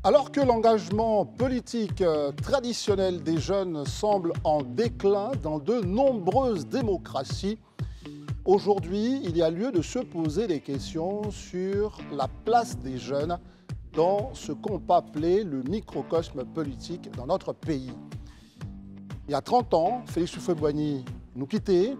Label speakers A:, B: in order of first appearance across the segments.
A: Alors que l'engagement politique traditionnel des jeunes semble en déclin dans de nombreuses démocraties, aujourd'hui, il y a lieu de se poser des questions sur la place des jeunes dans ce qu'on peut appeler le microcosme politique dans notre pays. Il y a 30 ans, Félix Houphouët-Boigny nous quittait.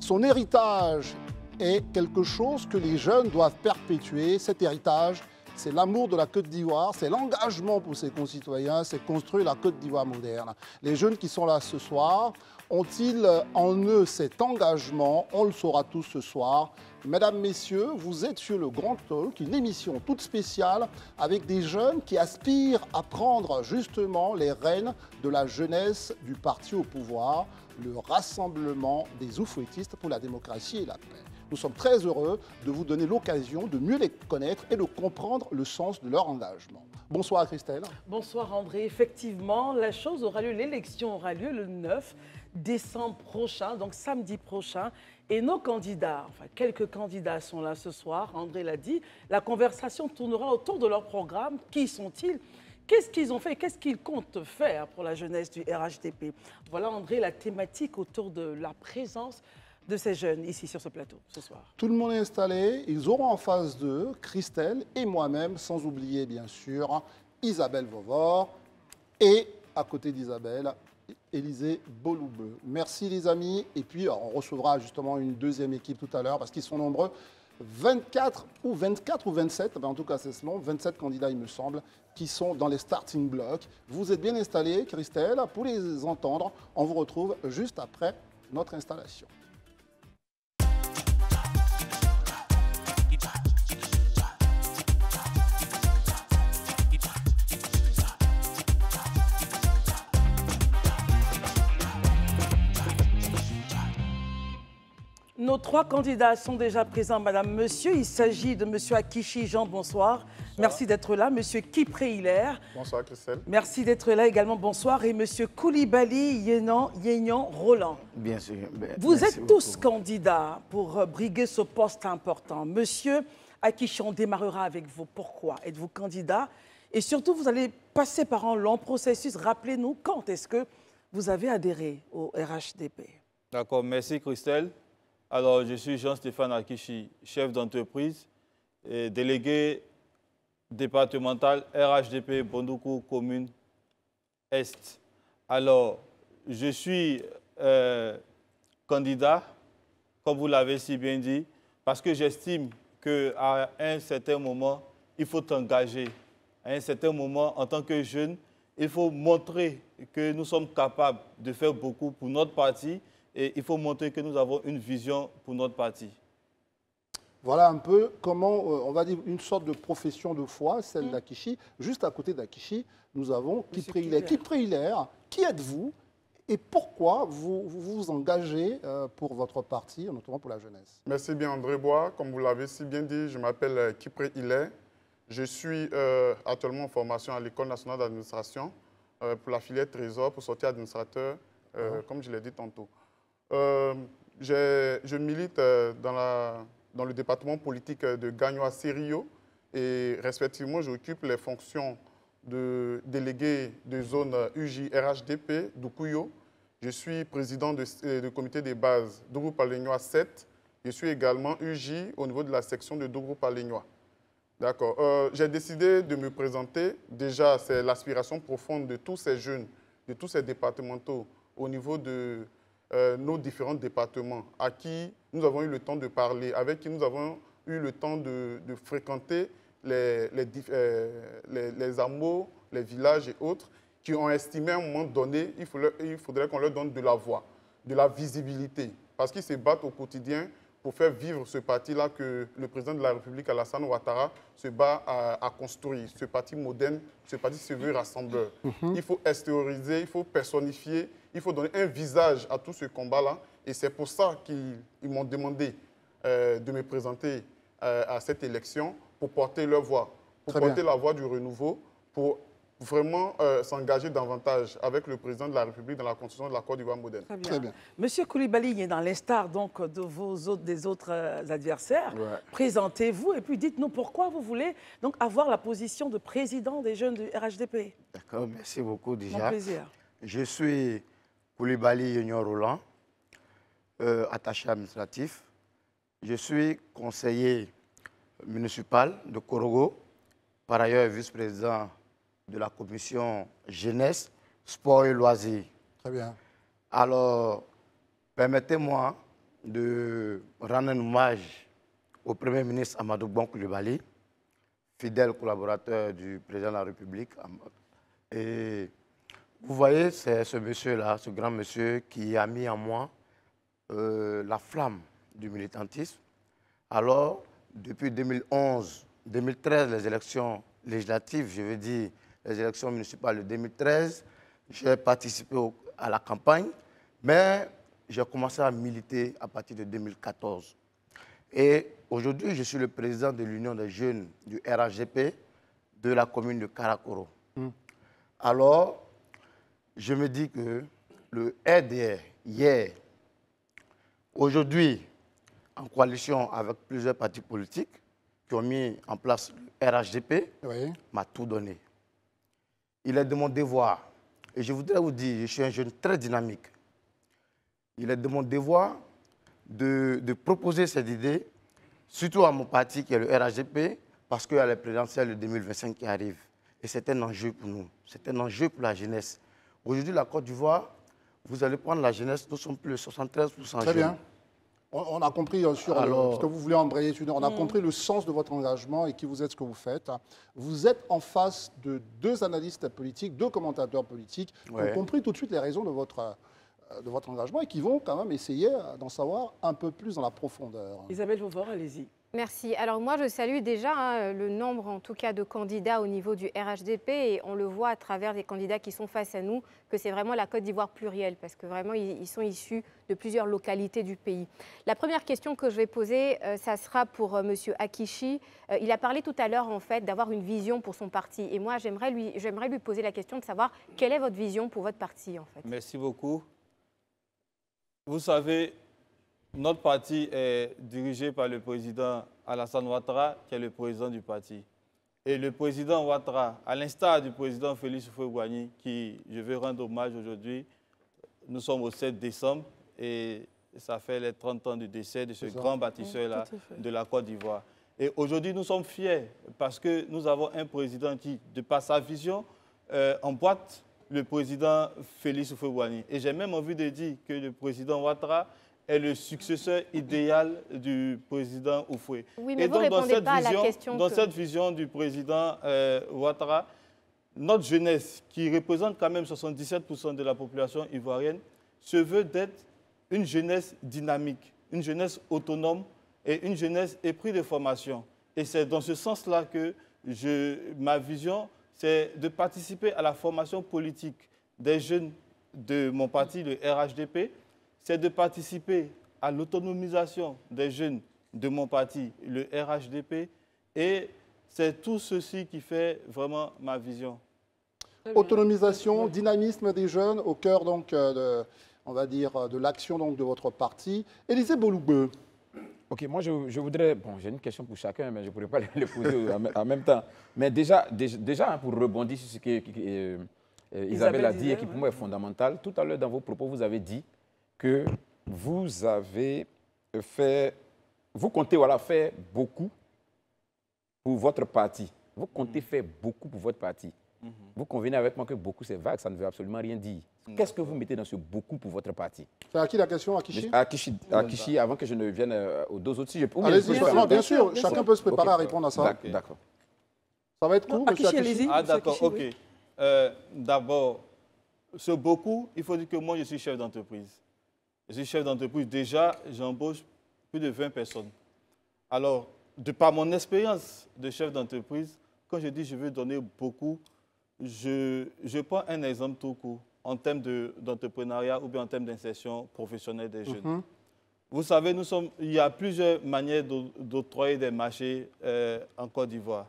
A: Son héritage est quelque chose que les jeunes doivent perpétuer. Cet héritage, c'est l'amour de la Côte d'Ivoire, c'est l'engagement pour ses concitoyens, c'est construire la Côte d'Ivoire moderne. Les jeunes qui sont là ce soir, ont-ils en eux cet engagement? On le saura tous ce soir. Mesdames, Messieurs, vous êtes sur le Grand Talk, une émission toute spéciale avec des jeunes qui aspirent à prendre justement les rênes de la jeunesse du parti au pouvoir, le Rassemblement des Houphouëtistes pour la démocratie et la paix. Nous sommes très heureux de vous donner l'occasion de mieux les connaître et de comprendre le sens de leur engagement. Bonsoir Christelle.
B: Bonsoir André. Effectivement, la chose aura lieu, l'élection aura lieu le 9 décembre prochain, donc samedi prochain. Et nos candidats, enfin quelques candidats sont là ce soir, André l'a dit. La conversation tournera autour de leur programme. Qui sont-ils? Qu'est-ce qu'ils ont fait? Qu'est-ce qu'ils comptent faire pour la jeunesse du RHDP? Voilà André, la thématique autour de la présence de ces jeunes ici sur ce plateau ce soir.
A: Tout le monde est installé. Ils auront en face d'eux Christelle et moi-même, sans oublier bien sûr Isabelle Vauvor et à côté d'Isabelle, Élisée Boloubeu. Merci les amis. Et puis on recevra justement une deuxième équipe tout à l'heure parce qu'ils sont nombreux. 24 ou 27, en tout cas c'est ce nom, 27 candidats il me semble, qui sont dans les starting blocks. Vous êtes bien installés, Christelle, pour les entendre. On vous retrouve juste après notre installation.
B: Nos trois candidats sont déjà présents, madame, monsieur. Il s'agit de monsieur Akichi Jean, bonsoir. Bonsoir. Merci d'être là. Monsieur Kipré Hilaire.
C: Bonsoir, Christelle.
B: Merci d'être là également, bonsoir. Et monsieur Koulibaly Yenyan Roland.
D: Bien sûr.
B: Vous êtes tous candidats pour briguer ce poste important. Monsieur Akichi, on démarrera avec vous. Pourquoi êtes-vous candidat? Et surtout, vous allez passer par un long processus. Rappelez-nous, quand est-ce que vous avez adhéré au RHDP?
E: D'accord, merci Christelle. Alors, je suis Jean-Stéphane Akichi, chef d'entreprise et délégué départemental RHDP Bondoukou Commune Est. Alors, je suis candidat, comme vous l'avez si bien dit, parce que j'estime qu'à un certain moment, il faut t'engager. À un certain moment, en tant que jeune, il faut montrer que nous sommes capables de faire beaucoup pour notre parti. Et il faut montrer que nous avons une vision pour notre parti.
A: Voilà un peu comment, on va dire, une sorte de profession de foi, celle d'Akichi. Juste à côté d'Akichi, nous avons Kipré Hilaire. Kipré Hilaire, qui êtes-vous et pourquoi vous vous engagez pour votre parti, notamment pour la jeunesse?
C: Merci bien André Bois. Comme vous l'avez si bien dit, je m'appelle Kipré Hilaire. Je suis actuellement en formation à l'École nationale d'administration pour la filière Trésor, pour sortir administrateur, comme je l'ai dit tantôt. Je milite dans le département politique de Gagnoa-Serio et respectivement, j'occupe les fonctions de délégué de zone UJ-RHDP d'Ukuyo. Je suis président du comité des bases Dougou-Palignois 7. Je suis également UJ au niveau de la section de Dougou-Palignois. D'accord. J'ai décidé de me présenter. Déjà, c'est l'aspiration profonde de tous ces jeunes, de tous ces départementaux au niveau de nos différents départements à qui nous avons eu le temps de parler, avec qui nous avons eu le temps de fréquenter les hameaux, les villages et autres, qui ont estimé à un moment donné il faudrait qu'on leur donne de la voix, de la visibilité, parce qu'ils se battent au quotidien pour faire vivre ce parti-là que le président de la République, Alassane Ouattara, se bat à construire, ce parti moderne, ce parti se veut rassembleur. Il faut extérioriser, il faut personnifier, il faut donner un visage à tout ce combat-là. Et c'est pour ça qu'ils m'ont demandé de me présenter à cette élection pour porter leur voix, pour porter la voix du renouveau, pour vraiment s'engager davantage avec le président de la République dans la construction de la Côte d'Ivoire moderne.
B: Très bien.
A: Très bien.
B: Monsieur Koulibaly est dans l'instar donc des autres adversaires.
D: Ouais.
B: Présentez-vous et puis dites-nous pourquoi vous voulez donc avoir la position de président des jeunes du RHDP.
D: D'accord, merci beaucoup
B: Mon
D: déjà.
B: plaisir.
D: Je suis Koulibaly Junior Roland, attaché administratif. Je suis conseiller municipal de Korogo, par ailleurs vice-président de la commission jeunesse, sport et loisirs.
A: Très bien.
D: Alors, permettez-moi de rendre un hommage au Premier ministre Amadou Bon Koulibaly, fidèle collaborateur du président de la République. Et vous voyez, c'est ce monsieur-là, ce grand monsieur qui a mis en moi la flamme du militantisme. Alors, depuis 2011, 2013, les élections législatives, je veux dire les élections municipales de 2013, j'ai participé à la campagne, mais j'ai commencé à militer à partir de 2014. Et aujourd'hui, je suis le président de l'Union des jeunes du RHDP de la commune de Karakoro. Alors, je me dis que le RDR, hier, aujourd'hui, en coalition avec plusieurs partis politiques qui ont mis en place le RHDP,
A: Oui.
D: m'a tout donné. Il est de mon devoir, et je voudrais vous dire, je suis un jeune très dynamique. Il est de mon devoir de proposer cette idée, surtout à mon parti qui est le RHDP, parce qu'il y a les présidentielles de 2025 qui arrivent. Et c'est un enjeu pour nous, c'est un enjeu pour la jeunesse. Aujourd'hui, la Côte d'Ivoire, vous allez prendre la jeunesse, nous sommes plus de 73%
A: Très
D: jeunes.
A: bien. On a compris sur
D: Alors,
A: ce que vous voulez embrayer. On a compris le sens de votre engagement et qui vous êtes, ce que vous faites. Vous êtes en face de deux analystes politiques, deux commentateurs politiques qui
D: Ouais.
A: ont compris tout de suite les raisons de votre engagement et qui vont quand même essayer d'en savoir un peu plus dans la profondeur.
B: Isabelle Vauvor, allez-y.
F: Merci. Alors moi, je salue déjà le nombre, en tout cas, de candidats au niveau du RHDP et on le voit à travers les candidats qui sont face à nous que c'est vraiment la Côte d'Ivoire plurielle parce que vraiment, ils sont issus de plusieurs localités du pays. La première question que je vais poser, ça sera pour Monsieur Akichi. Il a parlé tout à l'heure, en fait, d'avoir une vision pour son parti. Et moi, j'aimerais lui poser la question de savoir quelle est votre vision pour votre parti, en fait.
E: Merci beaucoup. Vous savez, notre parti est dirigé par le président Alassane Ouattara, qui est le président du parti. Et le président Ouattara, à l'instar du président Félix Houphouët-Boigny, qui je veux rendre hommage aujourd'hui, nous sommes au 7 décembre et ça fait les 30 ans du décès de ce grand bâtisseur-là de la Côte d'Ivoire. Et aujourd'hui, nous sommes fiers parce que nous avons un président qui, de par sa vision, emboîte le président Félix Houphouët-Boigny. Et j'ai même envie de dire que le président Ouattara est le successeur idéal du président Houphouët.
F: Oui, mais
E: et
F: vous
E: donc,
F: ne répondez pas à la question.
E: Dans cette vision du président Ouattara, notre jeunesse, qui représente quand même 77% de la population ivoirienne, se veut d'être une jeunesse dynamique, une jeunesse autonome et une jeunesse épris de formation. Et c'est dans ce sens-là que ma vision, c'est de participer à la formation politique des jeunes de mon parti, le RHDP, c'est de participer à l'autonomisation des jeunes de mon parti, le RHDP, et c'est tout ceci qui fait vraiment ma vision.
A: Autonomisation, dynamisme des jeunes au cœur donc on va dire de l'action donc de votre parti. Élisée Boloubeu.
G: Ok, moi je voudrais, bon, j'ai une question pour chacun, mais je ne pourrais pas les poser en même temps. Mais déjà hein, pour rebondir sur ce que Isabelle a dit et qui pour moi est fondamental, tout à l'heure dans vos propos, vous avez dit que vous comptez voilà, faire beaucoup pour votre parti. Vous comptez faire beaucoup pour votre parti. Vous convenez avec moi que beaucoup, c'est vague, ça ne veut absolument rien dire. Qu'est-ce que vous mettez dans ce beaucoup pour votre parti?
A: C'est à qui la question, Akichi?
G: Akichi, avant que je ne vienne aux deux autres. Si
A: allez-y, bien sûr, chacun peut se préparer à répondre à ça.
G: D'accord.
A: Ça va être court, monsieur Akichi?
E: Ah d'accord, ok. D'abord, ce beaucoup, il faut dire que moi, je suis chef d'entreprise. Je suis chef d'entreprise. Déjà, j'embauche plus de 20 personnes. Alors, de par mon expérience de chef d'entreprise, quand je dis je veux donner beaucoup, je prends un exemple tout court en termes d'entrepreneuriat ou bien en termes d'insertion professionnelle des jeunes. Vous savez, il y a plusieurs manières d'octroyer des marchés en Côte d'Ivoire.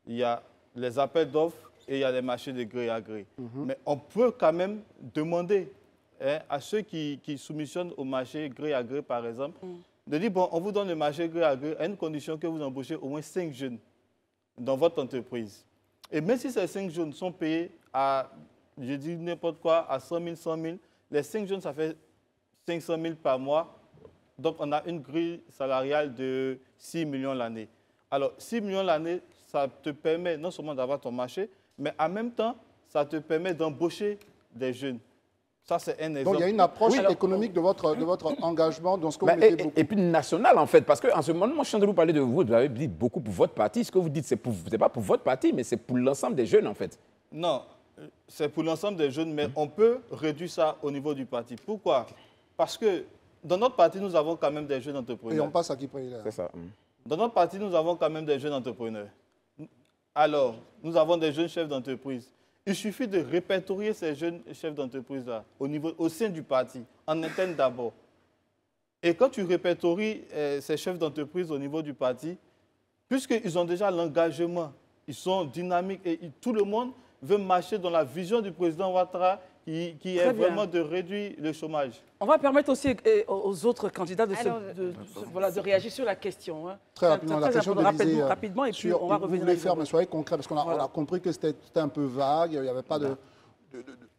E: Il y a les appels d'offres et il y a des marchés de gré à gré. Mais on peut quand même demander à ceux qui soumissionnent au marché gré à gré, par exemple, de dire, bon, on vous donne le marché gré à gré à une condition que vous embauchez au moins 5 jeunes dans votre entreprise. Et même si ces 5 jeunes sont payés à, je dis n'importe quoi, à 100 000, 100 000, les 5 jeunes, ça fait 500 000 par mois. Donc, on a une grille salariale de 6 millions l'année. Alors, 6 millions l'année, ça te permet non seulement d'avoir ton marché, mais en même temps, ça te permet d'embaucher des jeunes. Ça, c'est un exemple.
A: Donc, il y a une approche économique de votre engagement dans ce que vous mettez beaucoup.
G: Et puis national, en fait, parce qu'en ce moment, moi, je suis en train de vous parler de vous avez dit beaucoup pour votre parti. Ce que vous dites, ce n'est pas pour votre parti, mais c'est pour l'ensemble des jeunes, en fait.
E: Non, c'est pour l'ensemble des jeunes, mais on peut réduire ça au niveau du parti. Pourquoi? Parce que dans notre parti, nous avons quand même des jeunes entrepreneurs.
A: Et on passe à qui président?
G: C'est ça.
E: Dans notre parti, nous avons quand même des jeunes entrepreneurs. Alors, nous avons des jeunes chefs d'entreprise. Il suffit de répertorier ces jeunes chefs d'entreprise-là au sein du parti, en interne d'abord. Et quand tu répertories ces chefs d'entreprise au niveau du parti, puisqu'ils ont déjà l'engagement, ils sont dynamiques et tout le monde veut marcher dans la vision du président Ouattara qui est vraiment de réduire le chômage.
B: On va permettre aussi aux autres candidats de réagir sur la question. Hein.
A: Très rapidement, la question de
B: rapidement, et puis on va revenir.
A: Vous voulez faire, mais soyez concret, parce qu'on a compris que c'était un peu vague, il n'y avait pas de...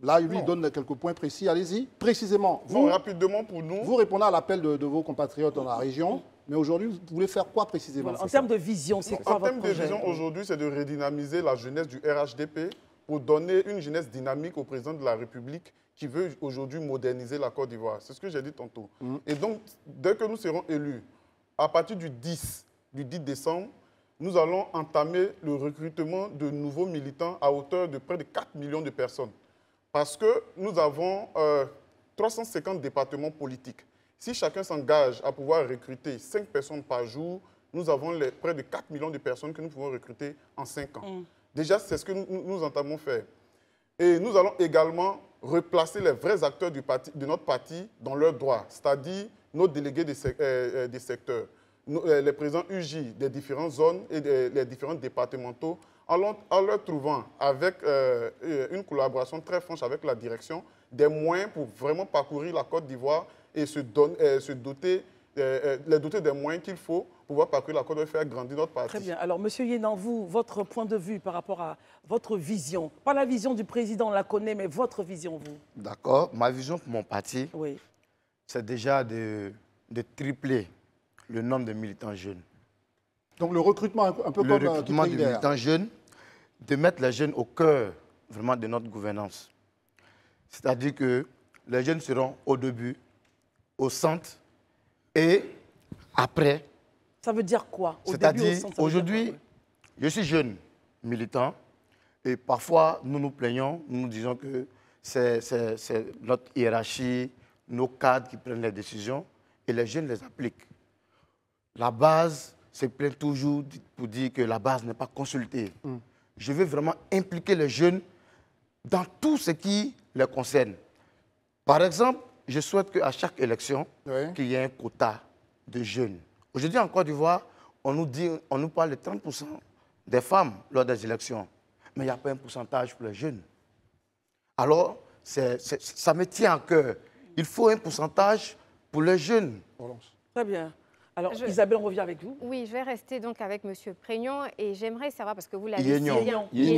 A: Là, lui, il donne quelques points précis. Allez-y, précisément.
C: Rapidement pour nous.
A: Vous répondez à l'appel de vos compatriotes dans la région, mais aujourd'hui, vous voulez faire quoi précisément?
B: En termes de vision, c'est quoi votre projet?
C: En termes de vision, aujourd'hui, c'est de redynamiser la jeunesse du RHDP pour donner une jeunesse dynamique au président de la République qui veut aujourd'hui moderniser la Côte d'Ivoire. C'est ce que j'ai dit tantôt. Et donc, dès que nous serons élus, à partir du 10 décembre, nous allons entamer le recrutement de nouveaux militants à hauteur de près de 4 millions de personnes. Parce que nous avons 350 départements politiques. Si chacun s'engage à pouvoir recruter 5 personnes par jour, nous avons près de 4 millions de personnes que nous pouvons recruter en 5 ans. Déjà, c'est ce que nous entamons faire. Et nous allons également replacer les vrais acteurs de notre parti dans leurs droits, c'est-à-dire nos délégués des secteurs, les présidents UJ des différentes zones et les différents départementaux, en leur trouvant, avec une collaboration très franche avec la direction, des moyens pour vraiment parcourir la Côte d'Ivoire et les doter des moyens qu'il faut pour pouvoir parcourir la Côte d'Ivoire et faire grandir notre parti.
B: Très bien. Alors, M. Yenan, vous, votre point de vue par rapport à votre vision, pas la vision du président, on la connaît, mais votre vision, vous.
D: D'accord. Ma vision pour mon parti,
B: oui,
D: c'est déjà de tripler le nombre de militants jeunes.
A: Donc le recrutement, un peu
D: le
A: comme
D: recrutement
A: qui
D: de militants jeunes, de mettre les jeunes au cœur vraiment de notre gouvernance. C'est-à-dire que les jeunes seront au début, au centre et après.
B: Ça veut dire quoi?
D: C'est-à-dire, aujourd'hui, je suis jeune militant et parfois nous nous plaignons, nous nous disons que c'est notre hiérarchie, nos cadres qui prennent les décisions et les jeunes les appliquent. La base se plaint toujours pour dire que la base n'est pas consultée. Je veux vraiment impliquer les jeunes dans tout ce qui les concerne. Par exemple, je souhaite qu'à chaque élection, qu'il y ait un quota de jeunes. Aujourd'hui, en Côte d'Ivoire, on nous parle de 30% des femmes lors des élections, mais il n'y a pas un pourcentage pour les jeunes. Alors, ça me tient à cœur. Il faut un pourcentage pour les jeunes.
B: Très bien. Alors, Isabelle, on revient avec vous.
F: Oui, je vais rester donc avec M. Prégnon et j'aimerais savoir, parce que vous l'avez dit, et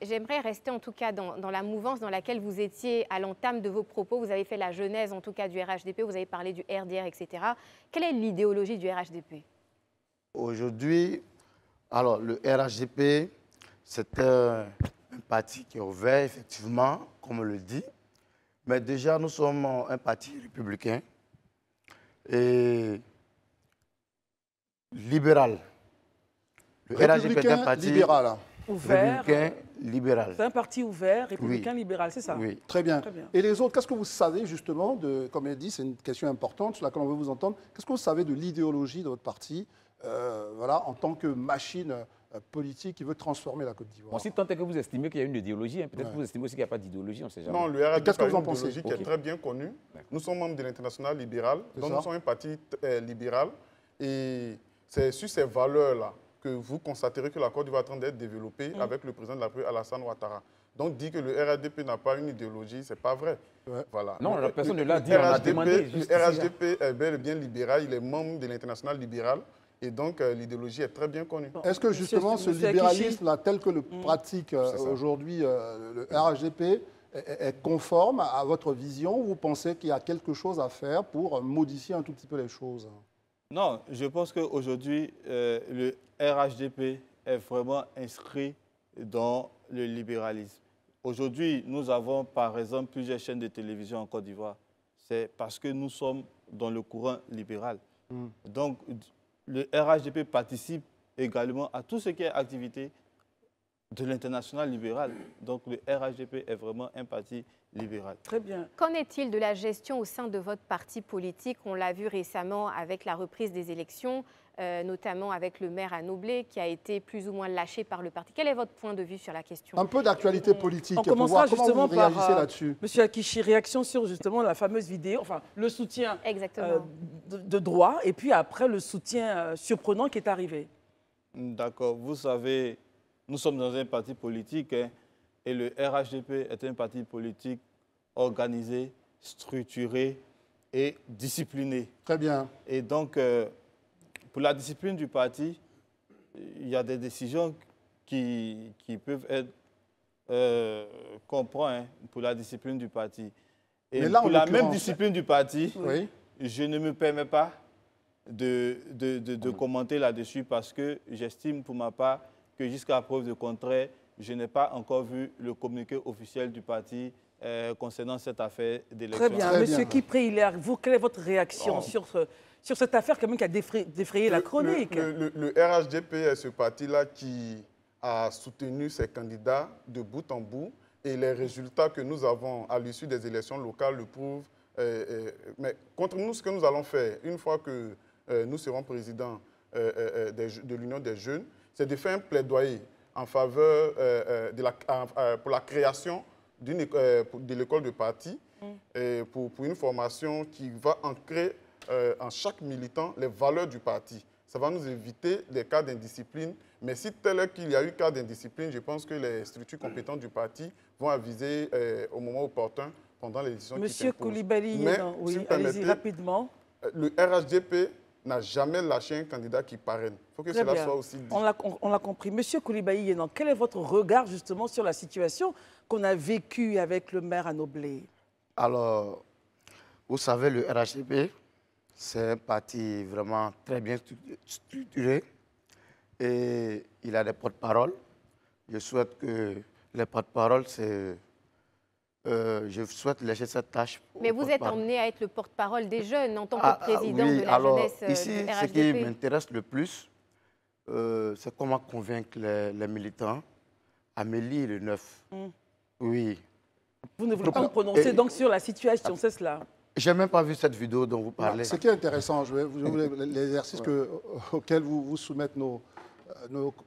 F: j'aimerais rester en tout cas dans la mouvance dans laquelle vous étiez à l'entame de vos propos. Vous avez fait la genèse en tout cas du RHDP, vous avez parlé du RDR, etc. Quelle est l'idéologie du RHDP?
D: Aujourd'hui, alors le RHDP, c'est un parti qui est ouvert, effectivement, comme on le dit. Mais déjà, nous sommes un parti républicain et libéral. Le RHDP est un parti
A: libéral.
B: Ouvert.
D: Républicain libéral.
B: C'est un parti ouvert, républicain libéral, c'est ça?
D: Oui.
A: Très bien. Et les autres, qu'est-ce que vous savez justement, comme elle dit, c'est une question importante sur laquelle on veut vous entendre, qu'est-ce que vous savez de l'idéologie de votre parti voilà, en tant que machine politique qui veut transformer la Côte d'Ivoire?
G: Bon, si tant est que vous estimez qu'il y a une idéologie, hein, peut-être que vous estimez aussi qu'il n'y a pas d'idéologie, on ne sait jamais.
C: Non, le RHDP
A: qu'est-ce que vous en
C: une
A: pensez?
C: idéologie qui est très bien connue. Nous sommes membres de l'Internationale libérale, donc nous sommes un parti libéral. Et c'est sur ces valeurs-là que vous constaterez que la Côte d'Ivoire est en train d'être développée avec le président de la République, Alassane Ouattara. Donc, dire que le RHDP n'a pas une idéologie, ce n'est pas vrai.
A: Ouais.
C: Voilà.
G: Non, la personne ne l'a dit,
C: Le
G: on a
C: RHDP,
G: demandé.
C: le RHDP est bel et bien libéral, il est membre de l'Internationale libérale. Et donc, l'idéologie est très bien connue.
A: Est-ce que justement ce libéralisme-là, tel que le pratique aujourd'hui le RHDP, est conforme à votre vision ou vous pensez qu'il y a quelque chose à faire pour modifier un tout petit peu les choses?
E: Non, je pense qu'aujourd'hui, le RHDP est vraiment inscrit dans le libéralisme. Aujourd'hui, nous avons par exemple plusieurs chaînes de télévision en Côte d'Ivoire. C'est parce que nous sommes dans le courant libéral. Donc, le RHDP participe également à tout ce qui est activité de l'international libéral. Donc, le RHDP est vraiment un parti libéral.
B: Très bien.
F: Qu'en est-il de la gestion au sein de votre parti politique? On l'a vu récemment avec la reprise des élections, notamment avec le maire Anoblé, qui a été plus ou moins lâché par le parti. Quel est votre point de vue sur la question?
A: Un peu d'actualité politique.
B: On commencera
A: comment
B: justement
A: vous réagissez
B: par
A: là-dessus?
B: Monsieur Akichi, réaction sur justement la fameuse vidéo, enfin le soutien de droit, et puis après le soutien surprenant qui est arrivé.
E: D'accord. Vous savez, nous sommes dans un parti politique hein, et le RHDP est un parti politique organisé, structuré et discipliné.
A: Très bien.
E: Et donc, pour la discipline du parti, il y a des décisions qui peuvent être qu'on prend hein, pour la discipline du parti. Et
A: mais là,
E: pour la même discipline du parti,
A: oui,
E: je ne me permets pas de commenter là-dessus parce que j'estime pour ma part que jusqu'à preuve de contraire, je n'ai pas encore vu le communiqué officiel du parti concernant cette affaire d'élection.
B: Très bien. Monsieur Kipré, quelle est votre réaction sur cette affaire quand même qui a défrayé la chronique?
C: Le RHDP est ce parti-là qui a soutenu ses candidats de bout en bout et les résultats que nous avons à l'issue des élections locales le prouvent. Mais contre nous, ce que nous allons faire, une fois que nous serons présidents de l'Union des jeunes, c'est de faire un plaidoyer en faveur pour la création de l'école de parti, pour une formation qui va ancrer en chaque militant les valeurs du parti. Ça va nous éviter des cas d'indiscipline. Mais si tel est qu'il y a eu cas d'indiscipline, je pense que les structures compétentes du parti vont aviser au moment opportun pendant les décisions qui s'imposent.
B: Monsieur Koulibaly, oui, allez-y rapidement.
C: Le RHDP n'a jamais lâché un candidat qui parraine. Il faut que cela soit aussi dit.
B: On l'a compris. Monsieur Koulibaly, quel est votre regard justement sur la situation qu'on a vécue avec le maire Anoblé?
D: Alors, vous savez, le RHDP, c'est un parti vraiment très bien structuré et il a des porte-paroles. Je souhaite que les porte-paroles, je souhaite laisser cette tâche.
F: Mais vous êtes emmené à être le porte-parole des jeunes en tant que président de la jeunesse
D: ici,
F: du RHDP.
D: Ce qui m'intéresse le plus, c'est comment convaincre les militants à Mélie le 9. Oui.
B: Vous ne voulez pas vous prononcer donc sur la situation, c'est cela?
D: Je n'ai même pas vu cette vidéo dont vous parlez.
A: Ce qui est intéressant, l'exercice auquel vous soumettent nos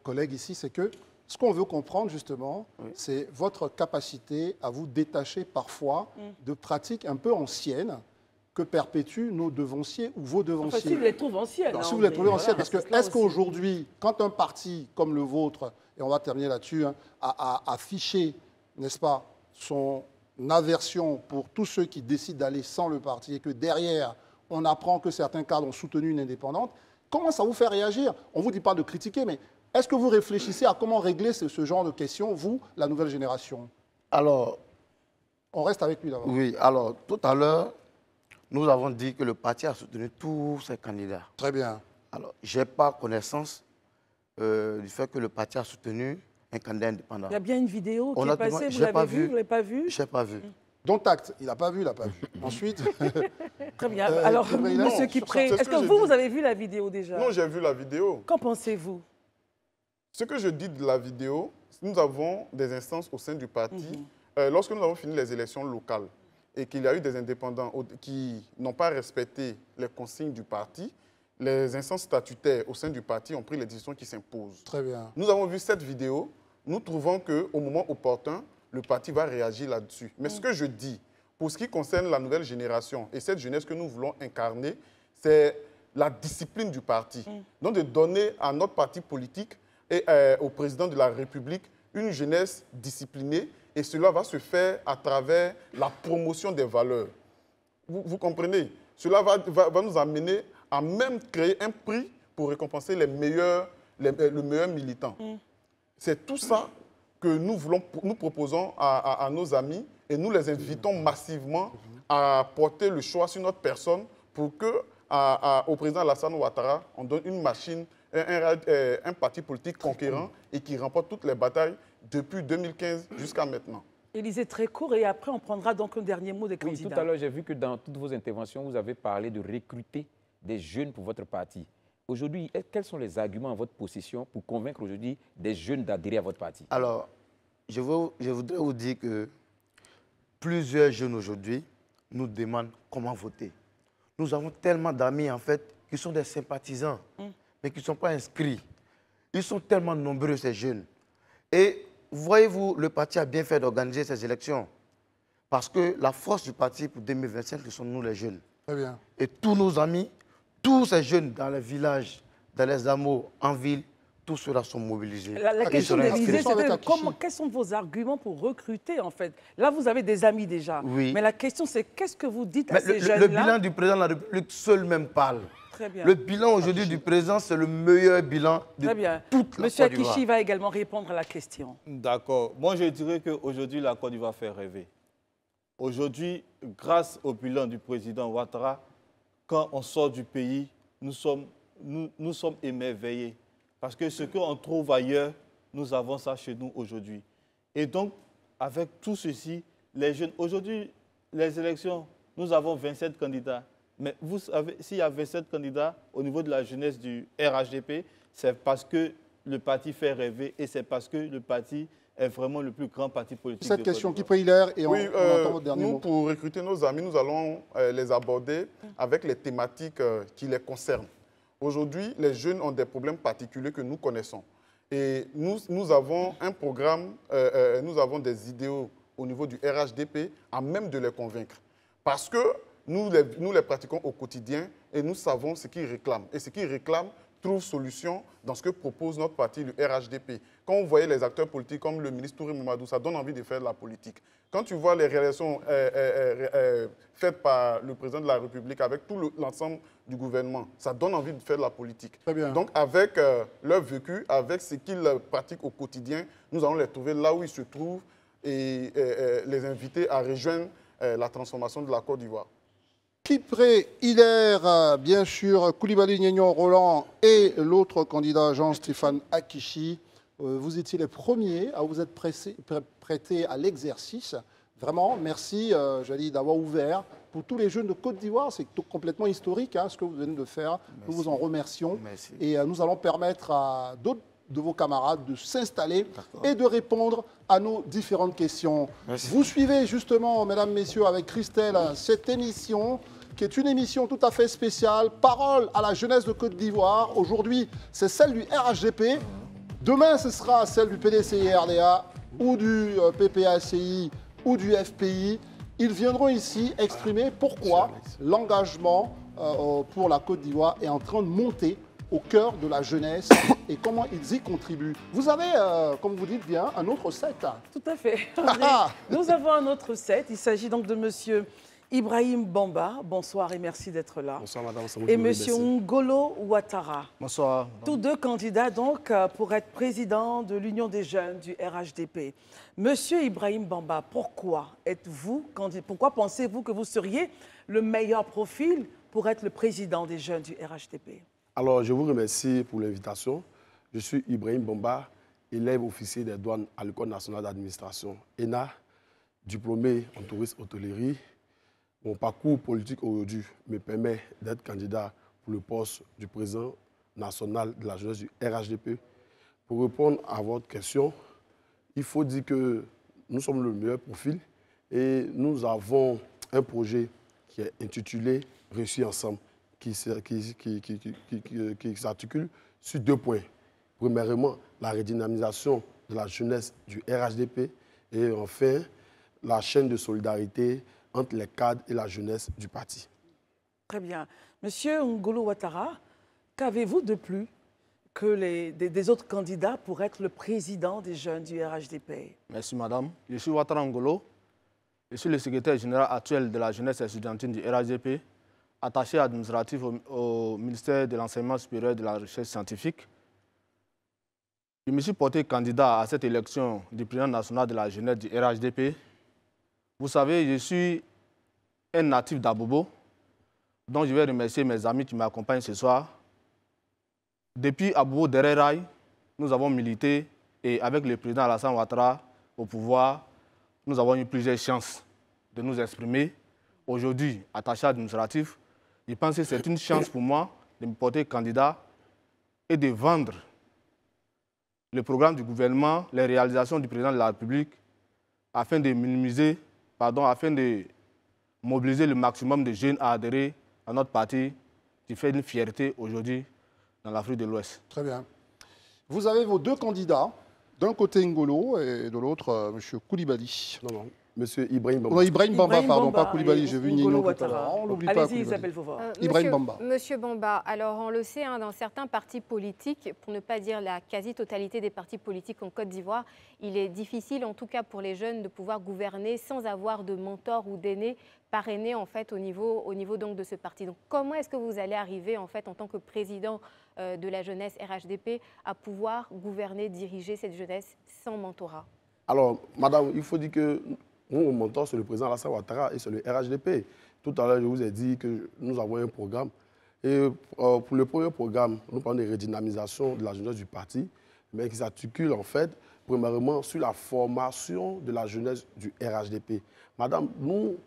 A: collègues ici, c'est que ce qu'on veut comprendre justement, c'est votre capacité à vous détacher parfois de pratiques un peu anciennes que perpétuent nos devanciers ou vos devanciers.
B: Enfin, si vous les trouvez anciennes.
A: Si vous les trouvez anciennes, parce que est-ce qu'aujourd'hui, quand un parti comme le vôtre, et on va terminer là-dessus, a affiché, n'est-ce pas, son aversion pour tous ceux qui décident d'aller sans le parti et que derrière, on apprend que certains cadres ont soutenu une indépendante, comment ça vous fait réagir? On ne vous dit pas de critiquer, mais est-ce que vous réfléchissez à comment régler ce genre de questions, vous, la nouvelle génération?
D: Alors,
A: on reste avec lui d'abord.
D: Oui, alors tout à l'heure, nous avons dit que le parti a soutenu tous ses candidats.
A: Très bien.
D: Alors, je n'ai pas connaissance du fait que le parti a soutenu un candidat indépendant.
B: Il y a bien une vidéo qui est passée, vous l'avez vue, vous ne l'avez pas vue?
D: Je n'ai pas vu.
A: Donc, acte, il n'a pas vu, il n'a pas vu. Ensuite.
B: Très bien. Alors, monsieur Kipré, est-ce que vous avez vu la vidéo déjà?
C: Non, j'ai vu la vidéo.
B: Qu'en pensez-vous?
C: Ce que je dis de la vidéo, nous avons des instances au sein du parti. Lorsque nous avons fini les élections locales et qu'il y a eu des indépendants qui n'ont pas respecté les consignes du parti, les instances statutaires au sein du parti ont pris les décisions qui s'imposent.
A: Très bien.
C: Nous avons vu cette vidéo. Nous trouvons qu'au moment opportun, le parti va réagir là-dessus. Mais ce que je dis, pour ce qui concerne la nouvelle génération et cette jeunesse que nous voulons incarner, c'est la discipline du parti. Donc de donner à notre parti politique et au président de la République une jeunesse disciplinée. Et cela va se faire à travers la promotion des valeurs. Vous comprenez? Cela va nous amener à même créer un prix pour récompenser le meilleur militant. C'est tout ça que nous proposons à nos amis et nous les invitons massivement à porter le choix sur notre personne pour qu'au président Alassane Ouattara, on donne une machine, un parti politique conquérant et qui remporte toutes les batailles depuis 2015 jusqu'à maintenant.
B: Élysée, très court, et après on prendra donc un dernier mot des candidats.
G: Oui, tout à l'heure, j'ai vu que dans toutes vos interventions, vous avez parlé de recruter des jeunes pour votre parti. Aujourd'hui, quels sont les arguments en votre possession pour convaincre aujourd'hui des jeunes d'adhérer à votre parti?
D: Alors, je voudrais vous dire que plusieurs jeunes aujourd'hui nous demandent comment voter. Nous avons tellement d'amis, en fait, qui sont des sympathisants, mais qui ne sont pas inscrits. Ils sont tellement nombreux, ces jeunes. Et voyez-vous, le parti a bien fait d'organiser ces élections. Parce que la force du parti pour 2025, ce sont nous les jeunes.
A: Très bien.
D: Et tous nos amis, tous ces jeunes dans les villages, dans les hameaux, en ville, tous ceux-là sont mobilisés.
B: La question d'Élysée, c'était quels sont vos arguments pour recruter, en fait? Là, vous avez des amis déjà.
D: Oui.
B: Mais la question, c'est qu'est-ce que vous dites à ces jeunes-là?
D: Le bilan du président de la République seul même parle.
B: Très bien.
D: Le bilan aujourd'hui du président, c'est le meilleur bilan de toute la Côte d'Ivoire.
B: Monsieur Akichi va également répondre à la question.
E: D'accord. Moi, je dirais qu'aujourd'hui, la Côte d'Ivoire fait rêver. Aujourd'hui, grâce au bilan du président Ouattara, quand on sort du pays, nous sommes émerveillés. Parce que ce qu'on trouve ailleurs, nous avons ça chez nous aujourd'hui. Et donc, avec tout ceci, les jeunes, aujourd'hui, les élections, nous avons 27 candidats. Mais vous savez, s'il y a 27 candidats au niveau de la jeunesse du RHDP, c'est parce que le parti fait rêver et c'est parce que le parti est vraiment le plus grand parti politique.
A: Cette question qui peut l'air et
C: oui,
A: on entend votre dernier mot.
C: Nous, pour recruter nos amis, nous allons les aborder avec les thématiques qui les concernent. Aujourd'hui, les jeunes ont des problèmes particuliers que nous connaissons. Et nous avons un programme, nous avons des idéaux au niveau du RHDP à même de les convaincre. Parce que nous les pratiquons au quotidien et nous savons ce qu'ils réclament. Et ce qu'ils réclament trouve solution dans ce que propose notre parti, le RHDP. Quand vous voyez les acteurs politiques comme le ministre Touré Mamadou, ça donne envie de faire de la politique. Quand tu vois les réalisations faites par le président de la République avec tout l'ensemble du gouvernement, ça donne envie de faire de la politique.
A: Très bien.
C: Donc avec leur vécu, avec ce qu'ils pratiquent au quotidien, nous allons les trouver là où ils se trouvent et les inviter à rejoindre la transformation de la Côte d'Ivoire.
A: Kipré, Hilaire, bien sûr, Koulibaly, Niegnon, Roland et l'autre candidat Jean-Stéphane Akichi. Vous étiez les premiers à vous être prêtés à l'exercice. Vraiment, merci, d'avoir ouvert. Pour tous les jeunes de Côte d'Ivoire, c'est complètement historique ce que vous venez de faire. Merci. Nous vous en remercions. Merci. Et nous allons permettre à d'autres de vos camarades de s'installer et de répondre à nos différentes questions. Merci. Vous suivez justement, mesdames, messieurs, avec Christelle, cette émission qui est une émission tout à fait spéciale, Parole à la jeunesse de Côte d'Ivoire. Aujourd'hui, c'est celle du RHDP. Demain, ce sera celle du PDCI-RDA ou du PPACI ou du FPI. Ils viendront ici exprimer pourquoi l'engagement pour la Côte d'Ivoire est en train de monter au cœur de la jeunesse et comment ils y contribuent. Vous avez, comme vous dites bien, un autre set.
B: Tout à fait. Nous avons un autre set. Il s'agit donc de monsieur Ibrahim Bamba. Bonsoir et merci d'être là.
H: Bonsoir, madame.
B: Et monsieur Ngolo Ouattara.
H: Bonsoir.
B: Tous deux candidats donc pour être président de l'Union des jeunes du RHDP. Monsieur Ibrahim Bamba, pourquoi êtes-vous candidat? Pourquoi pensez-vous que vous seriez le meilleur profil pour être le président des jeunes du RHDP?
H: Alors, je vous remercie pour l'invitation. Je suis Ibrahim Bamba, élève officier des douanes à l'École nationale d'administration, ENA, diplômé en tourisme hôtellerie. Mon parcours politique aujourd'hui me permet d'être candidat pour le poste du président national de la jeunesse du RHDP. Pour répondre à votre question, il faut dire que nous sommes le meilleur profil et nous avons un projet qui est intitulé « Réussir ensemble ». Qui s'articule sur 2 points. Premièrement, la redynamisation de la jeunesse du RHDP et enfin, la chaîne de solidarité entre les cadres et la jeunesse du parti.
B: Très bien. Monsieur Ngolo Ouattara, qu'avez-vous de plus que des autres candidats pour être le président des jeunes du RHDP?
I: Merci madame. Je suis Ouattara Ngolo. Je suis le secrétaire général actuel de la jeunesse estudiantine du RHDP, attaché administratif au ministère de l'Enseignement supérieur et de la Recherche scientifique. Je me suis porté candidat à cette élection du président national de la jeunesse du RHDP. Vous savez, je suis un natif d'Abobo, dont je vais remercier mes amis qui m'accompagnent ce soir. Depuis Abobo Dereraï, nous avons milité et avec le président Alassane Ouattara au pouvoir, nous avons eu plusieurs chances de nous exprimer. Aujourd'hui, attaché administratif, je pense que c'est une chance pour moi de me porter candidat et de vendre le programme du gouvernement, les réalisations du président de la République, afin de minimiser, afin de mobiliser le maximum de jeunes à adhérer à notre parti, qui fait une fierté aujourd'hui dans l'Afrique de l'Ouest.
A: Très bien. Vous avez vos deux candidats, d'un côté Ngolo et de l'autre M. Koulibaly.
H: Non, monsieur Ibrahim Bamba.
A: Non, Ibrahim Bamba, pardon, pas Koulibaly,
B: et
A: j'ai vu
B: Ngolo
A: Nino tout à
B: Ouattara.
A: l'heure. On l'oublie pas,
B: Allez-y,
A: Koulibaly.
B: Isabelle Fauvard.
A: Ibrahim Bamba.
F: Monsieur Bamba, alors on le sait, hein, dans certains partis politiques, pour ne pas dire la quasi-totalité des partis politiques en Côte d'Ivoire, il est difficile, en tout cas pour les jeunes, de pouvoir gouverner sans avoir de mentor ou d'aînés parrainés en fait, au niveau donc, de ce parti. Donc comment est-ce que vous allez arriver en fait, en tant que président de la jeunesse RHDP à pouvoir gouverner, diriger cette jeunesse sans mentorat?
H: Alors, madame, il faut dire que mon mentor, c'est le président Alassane Ouattara et c'est le RHDP. Tout à l'heure, je vous ai dit que nous avons un programme. Et pour le premier programme, nous parlons de redynamisation de la jeunesse du parti, mais qui s'articule en fait, premièrement, sur la formation de la jeunesse du RHDP. Madame, nous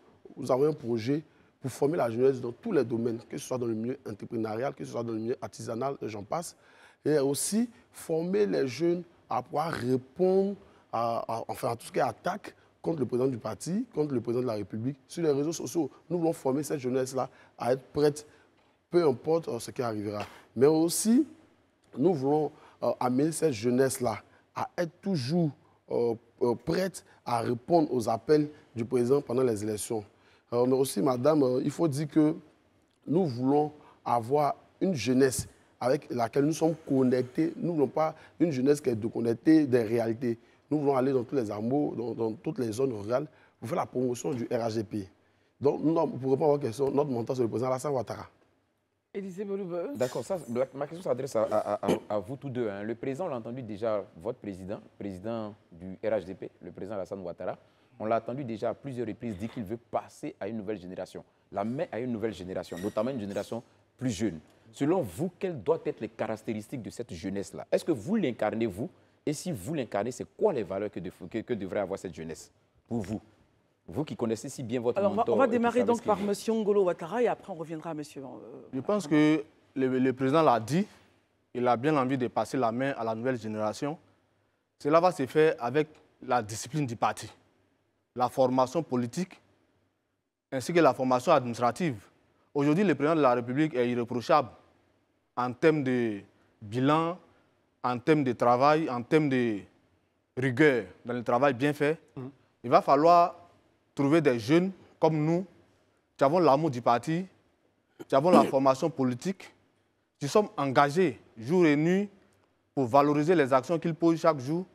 H: avons un projet pour former la jeunesse dans tous les domaines, que ce soit dans le milieu entrepreneurial, que ce soit dans le milieu artisanal, j'en passe. Et aussi former les jeunes à pouvoir répondre à tout ce qui est attaque contre le président du parti, contre le président de la République, sur les réseaux sociaux. Nous voulons former cette jeunesse-là à être prête, peu importe ce qui arrivera. Mais aussi, nous voulons amener cette jeunesse-là à être toujours prête à répondre aux appels du président pendant les élections. Mais aussi, madame, il faut dire que nous voulons avoir une jeunesse avec laquelle nous sommes connectés. Nous ne voulons pas une jeunesse qui est déconnectée des réalités. Nous voulons aller dans tous les hameaux, dans toutes les zones rurales, pour faire la promotion du RHDP. Donc, pour répondre à votre question, notre mentor, c'est le président Alassane Ouattara.
B: Élisée Moloube.
G: D'accord, ma question s'adresse à vous tous deux. Hein. Le président, on l'a entendu déjà, votre président du RHDP, le président Alassane Ouattara, on l'a entendu déjà à plusieurs reprises dire qu'il veut passer à une nouvelle génération, la main à une nouvelle génération, notamment une génération plus jeune. Selon vous, quelles doivent être les caractéristiques de cette jeunesse-là? Est-ce que vous l'incarnez, vous? Et si vous l'incarnez, c'est quoi les valeurs que devrait avoir cette jeunesse pour vous? Vous qui connaissez si bien votre mentor.
B: On va démarrer donc par M. Ngolo Ouattara et après on reviendra à M.
I: Je pense que le président l'a dit, il a bien envie de passer la main à la nouvelle génération. Cela va se faire avec la discipline du parti, la formation politique ainsi que la formation administrative. Aujourd'hui, le président de la République est irréprochable en termes de bilan, en termes de travail, en termes de rigueur dans le travail bien fait. Il va falloir trouver des jeunes comme nous, qui avons l'amour du parti, qui avons la formation politique, qui sommes engagés jour et nuit pour valoriser les actions qu'ils posent chaque jour.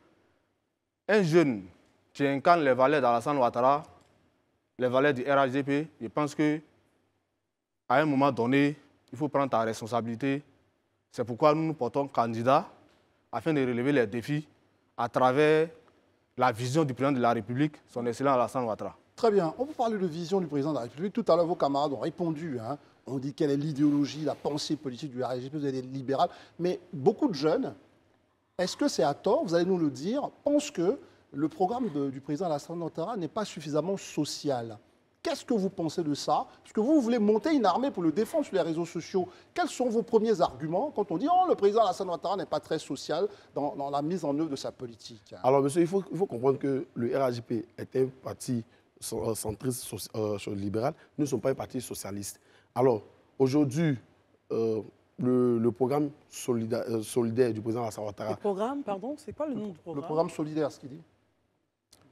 I: Un jeune qui incarne les valeurs d'Alassane Ouattara, les valeurs du RHDP, je pense qu'à un moment donné, il faut prendre ta responsabilité. C'est pourquoi nous nous portons candidats afin de relever les défis à travers la vision du président de la République, son excellent Alassane Ouattara.
A: Très bien. On peut parler de vision du président de la République. Tout à l'heure, vos camarades ont répondu. Hein. On dit quelle est l'idéologie, la pensée politique du RHDP, vous êtes libéral. Mais beaucoup de jeunes, est-ce que c'est à tort, vous allez nous le dire, pensent que le programme du président Alassane Ouattara n'est pas suffisamment social. Qu'est-ce que vous pensez de ça? Parce que vous voulez monter une armée pour le défendre sur les réseaux sociaux. Quels sont vos premiers arguments quand on dit « Oh, le président Alassane Ouattara n'est pas très social dans la mise en œuvre de sa politique »
H: Alors, monsieur, il faut comprendre que le RHDP est un parti centriste libéral. Nous ne sommes pas un parti socialiste. Alors, aujourd'hui, le programme solidaire du président Alassane Ouattara...
B: Le programme, pardon, c'est quoi le nom du programme?
A: Le programme solidaire, ce qu'il dit.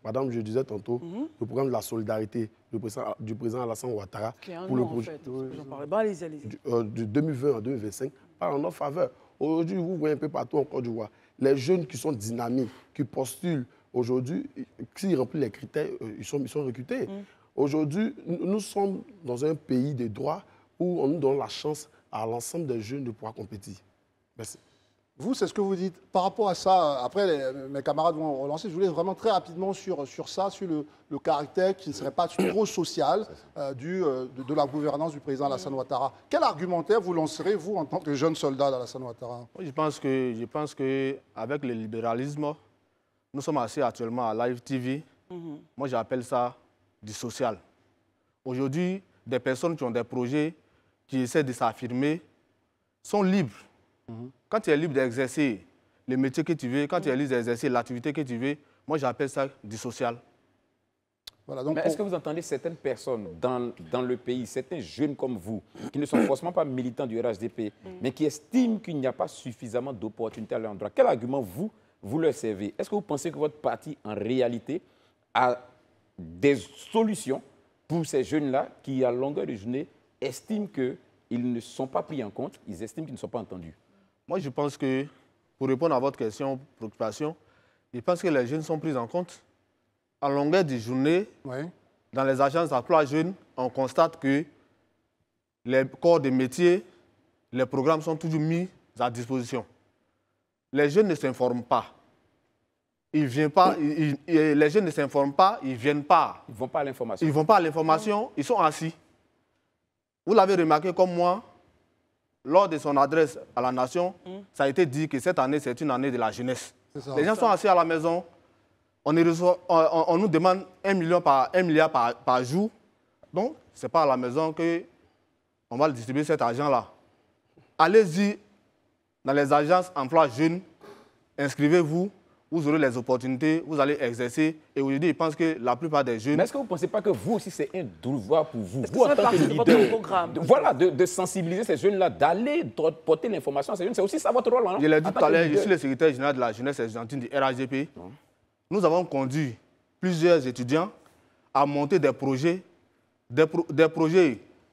H: Madame, je disais tantôt, le programme de la solidarité du président Alassane Ouattara
B: pour le projet. J'en parlais. Bah, allez-y.
H: De 2020 à 2025, parle en notre faveur. Aujourd'hui, vous voyez un peu partout en Côte d'Ivoire, les jeunes qui sont dynamiques, qui postulent, aujourd'hui, s'ils remplissent les critères, ils sont recrutés. Aujourd'hui, nous sommes dans un pays de droit où on nous donne la chance à l'ensemble des jeunes de pouvoir compétir. Merci.
A: Vous, c'est ce que vous dites. Par rapport à ça, après, mes camarades vont relancer. Je voulais vraiment très rapidement sur ça, sur le caractère qui ne serait pas trop social de la gouvernance du président Alassane Ouattara. Quel argumentaire vous lancerez, vous, en tant que jeune soldat d'Alassane Ouattara?
I: Je pense qu'avec le libéralisme, nous sommes assis actuellement à Live TV. Moi, j'appelle ça du social. Aujourd'hui, des personnes qui ont des projets, qui essaient de s'affirmer, sont libres. Quand tu es libre d'exercer le métier que tu veux, quand tu es libre d'exercer l'activité que tu veux, moi j'appelle ça du social.
G: Voilà, donc est-ce que vous entendez certaines personnes dans le pays, certains jeunes comme vous, qui ne sont forcément pas militants du RHDP, mais qui estiment qu'il n'y a pas suffisamment d'opportunités à leur endroit? Quel argument vous leur servez? Est-ce que vous pensez que votre parti, en réalité, a des solutions pour ces jeunes-là qui, à longueur de journée, estiment qu'ils ne sont pas pris en compte, ils estiment qu'ils ne sont pas entendus?
I: Moi, je pense que, pour répondre à votre question, préoccupation, je pense que les jeunes sont pris en compte. À longueur de journée, dans les agences d'emploi jeunes, on constate que les corps de métier, les programmes sont toujours mis à disposition. Les jeunes ne s'informent pas. Ils viennent pas, les jeunes ne s'informent pas, ils ne viennent pas.
G: Ils ne vont pas à l'information.
I: Ils ne vont pas à l'information, ils sont assis. Vous l'avez remarqué comme moi, lors de son adresse à la nation, ça a été dit que cette année, c'est une année de la jeunesse. Les gens sont assis à la maison, on nous demande 1 milliard par jour. Donc, ce n'est pas à la maison qu'on va distribuer cet argent-là. Allez-y dans les agences emploi jeunes, inscrivez-vous, vous aurez les opportunités, vous allez exercer. Et aujourd'hui, je pense que la plupart des jeunes...
G: Mais est-ce que vous ne pensez pas que vous aussi, c'est un devoir pour vous,
B: vous en tant que leader,
G: voilà, de sensibiliser ces jeunes-là, d'aller porter l'information à ces jeunes? C'est aussi ça votre rôle, hein?
I: Je l'ai dit tout à l'heure, je suis le secrétaire général de la jeunesse estudiantine du RHDP. Nous avons conduit plusieurs étudiants à monter des projets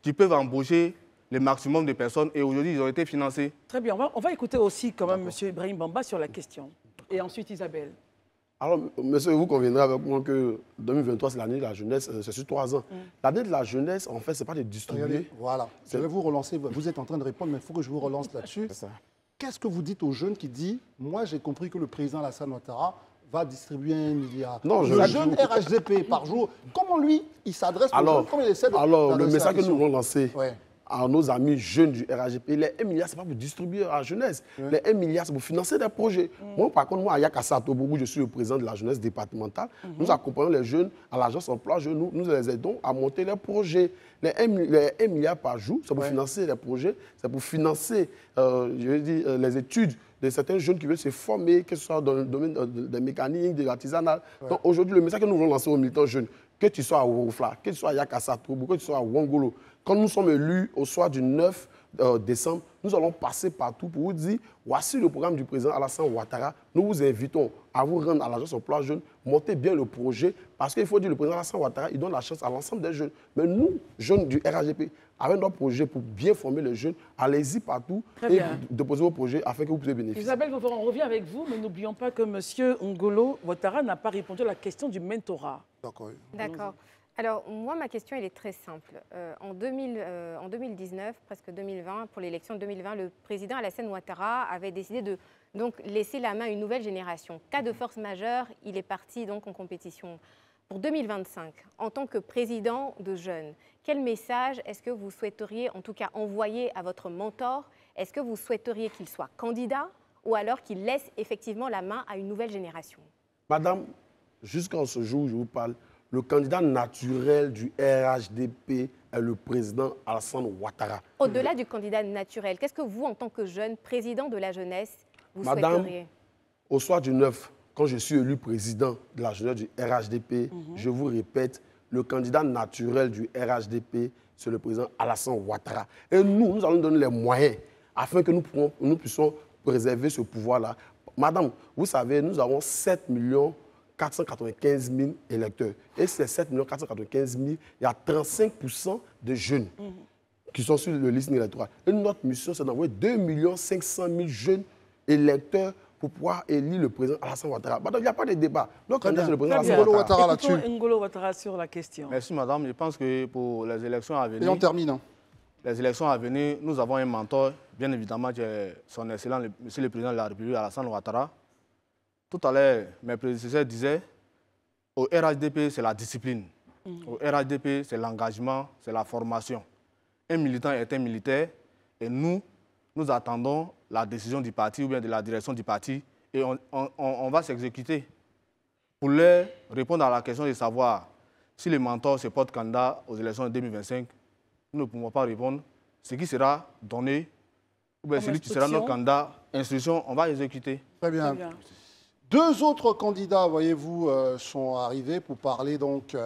I: qui peuvent embaucher le maximum de personnes. Et aujourd'hui, ils ont été financés.
B: Très bien. On va écouter aussi quand même M. Ibrahim Bamba sur la question. Et ensuite, Isabelle.
H: Alors, monsieur, vous conviendrez avec moi que 2023, c'est l'année de la jeunesse, c'est sur 3 ans. L'année de la jeunesse, en fait, ce n'est pas de distribuer.
A: Regardez, voilà, je vais vous relancer. Vous êtes en train de répondre, mais il faut que je vous relance là-dessus. Qu'est-ce que vous dites aux jeunes qui disent « Moi, j'ai compris que le président Alassane Ouattara va distribuer 1 milliard ».
H: Non,
A: le jeune RHDP par jour, comment lui, il s'adresse aux jeunes? Comment il essaie de...
H: Alors, le message que nous voulons lancer à nos amis jeunes du RHDP, les 1 milliard, ce n'est pas pour distribuer à la jeunesse. Les 1 milliard, c'est pour financer des projets. Moi, par contre, à Yakassa Tobougou, je suis le président de la jeunesse départementale. Nous accompagnons les jeunes à l'agence emploi jeunes. Nous les aidons à monter les projets. Les 1 milliard par jour, c'est pour financer les projets, c'est pour financer je veux dire, les études de certains jeunes qui veulent se former, que ce soit dans le domaine des mécaniques, de l'artisanat. Donc aujourd'hui, le message que nous voulons lancer aux militants jeunes, que tu sois à Ourofla, que tu sois à Yakassa Tobougou, que tu sois à Wangolo, quand nous sommes élus au soir du 9 décembre, nous allons passer partout pour vous dire, voici le programme du président Alassane Ouattara. Nous vous invitons à vous rendre à l'agence emploi jeune, monter bien le projet, parce qu'il faut dire, le président Alassane Ouattara, il donne la chance à l'ensemble des jeunes. Mais nous, jeunes du RHDP, avec notre projet pour bien former les jeunes, allez-y partout et déposez vos projets afin que vous puissiez bénéficier.
B: Isabelle, on revient avec vous, mais n'oublions pas que M. Ngolo Ouattara n'a pas répondu à la question du mentorat.
F: D'accord. Alors, moi, ma question, elle est très simple. En 2019, presque 2020, pour l'élection de 2020, le président Alassane Ouattara avait décidé de donc, laisser la main à une nouvelle génération. Cas de force majeure, il est parti donc en compétition. Pour 2025, en tant que président de jeunes, quel message est-ce que vous souhaiteriez en tout cas envoyer à votre mentor? Est-ce que vous souhaiteriez qu'il soit candidat ou alors qu'il laisse effectivement la main à une nouvelle génération?
H: Madame, jusqu'en ce jour où je vous parle, le candidat naturel du RHDP est le président Alassane Ouattara.
F: Au-delà du candidat naturel, qu'est-ce que vous, en tant que jeune président de la jeunesse, vous souhaiteriez?
H: Au soir du 9, quand je suis élu président de la jeunesse du RHDP, je vous répète, le candidat naturel du RHDP, c'est le président Alassane Ouattara. Et nous allons donner les moyens afin que nous puissions préserver ce pouvoir-là. Madame, vous savez, nous avons 7 millions 495 000 électeurs. Et ces 7 495 000, il y a 35% de jeunes qui sont sur le listing électoral. Et notre mission, c'est d'envoyer 2 500 000 jeunes électeurs pour pouvoir élire le président Alassane Ouattara. Donc, il n'y a pas de débat. Donc, c'est le président
A: Alassane Ouattara là-dessus.
B: Ngolo Ouattara sur la question.
I: Merci, madame. Je pense que pour les élections à venir...
A: Et on termine.
I: Les élections à venir, nous avons un mentor, bien évidemment, qui est son Excellence, Monsieur le Président de la République, Alassane Ouattara. Tout à l'heure, mes prédécesseurs disaient, au RHDP, c'est la discipline. Au RHDP, c'est l'engagement, c'est la formation. Un militant est un militaire et nous attendons la décision du parti ou bien de la direction du parti et on va s'exécuter. Pour leur répondre à la question de savoir si le mentor se porte candidat aux élections de 2025, nous ne pouvons pas répondre. Ce qui sera donné, ou bien celui qui sera notre candidat, instruction, on va exécuter.
A: Très bien. Très bien. 2 autres candidats, voyez-vous, sont arrivés pour parler donc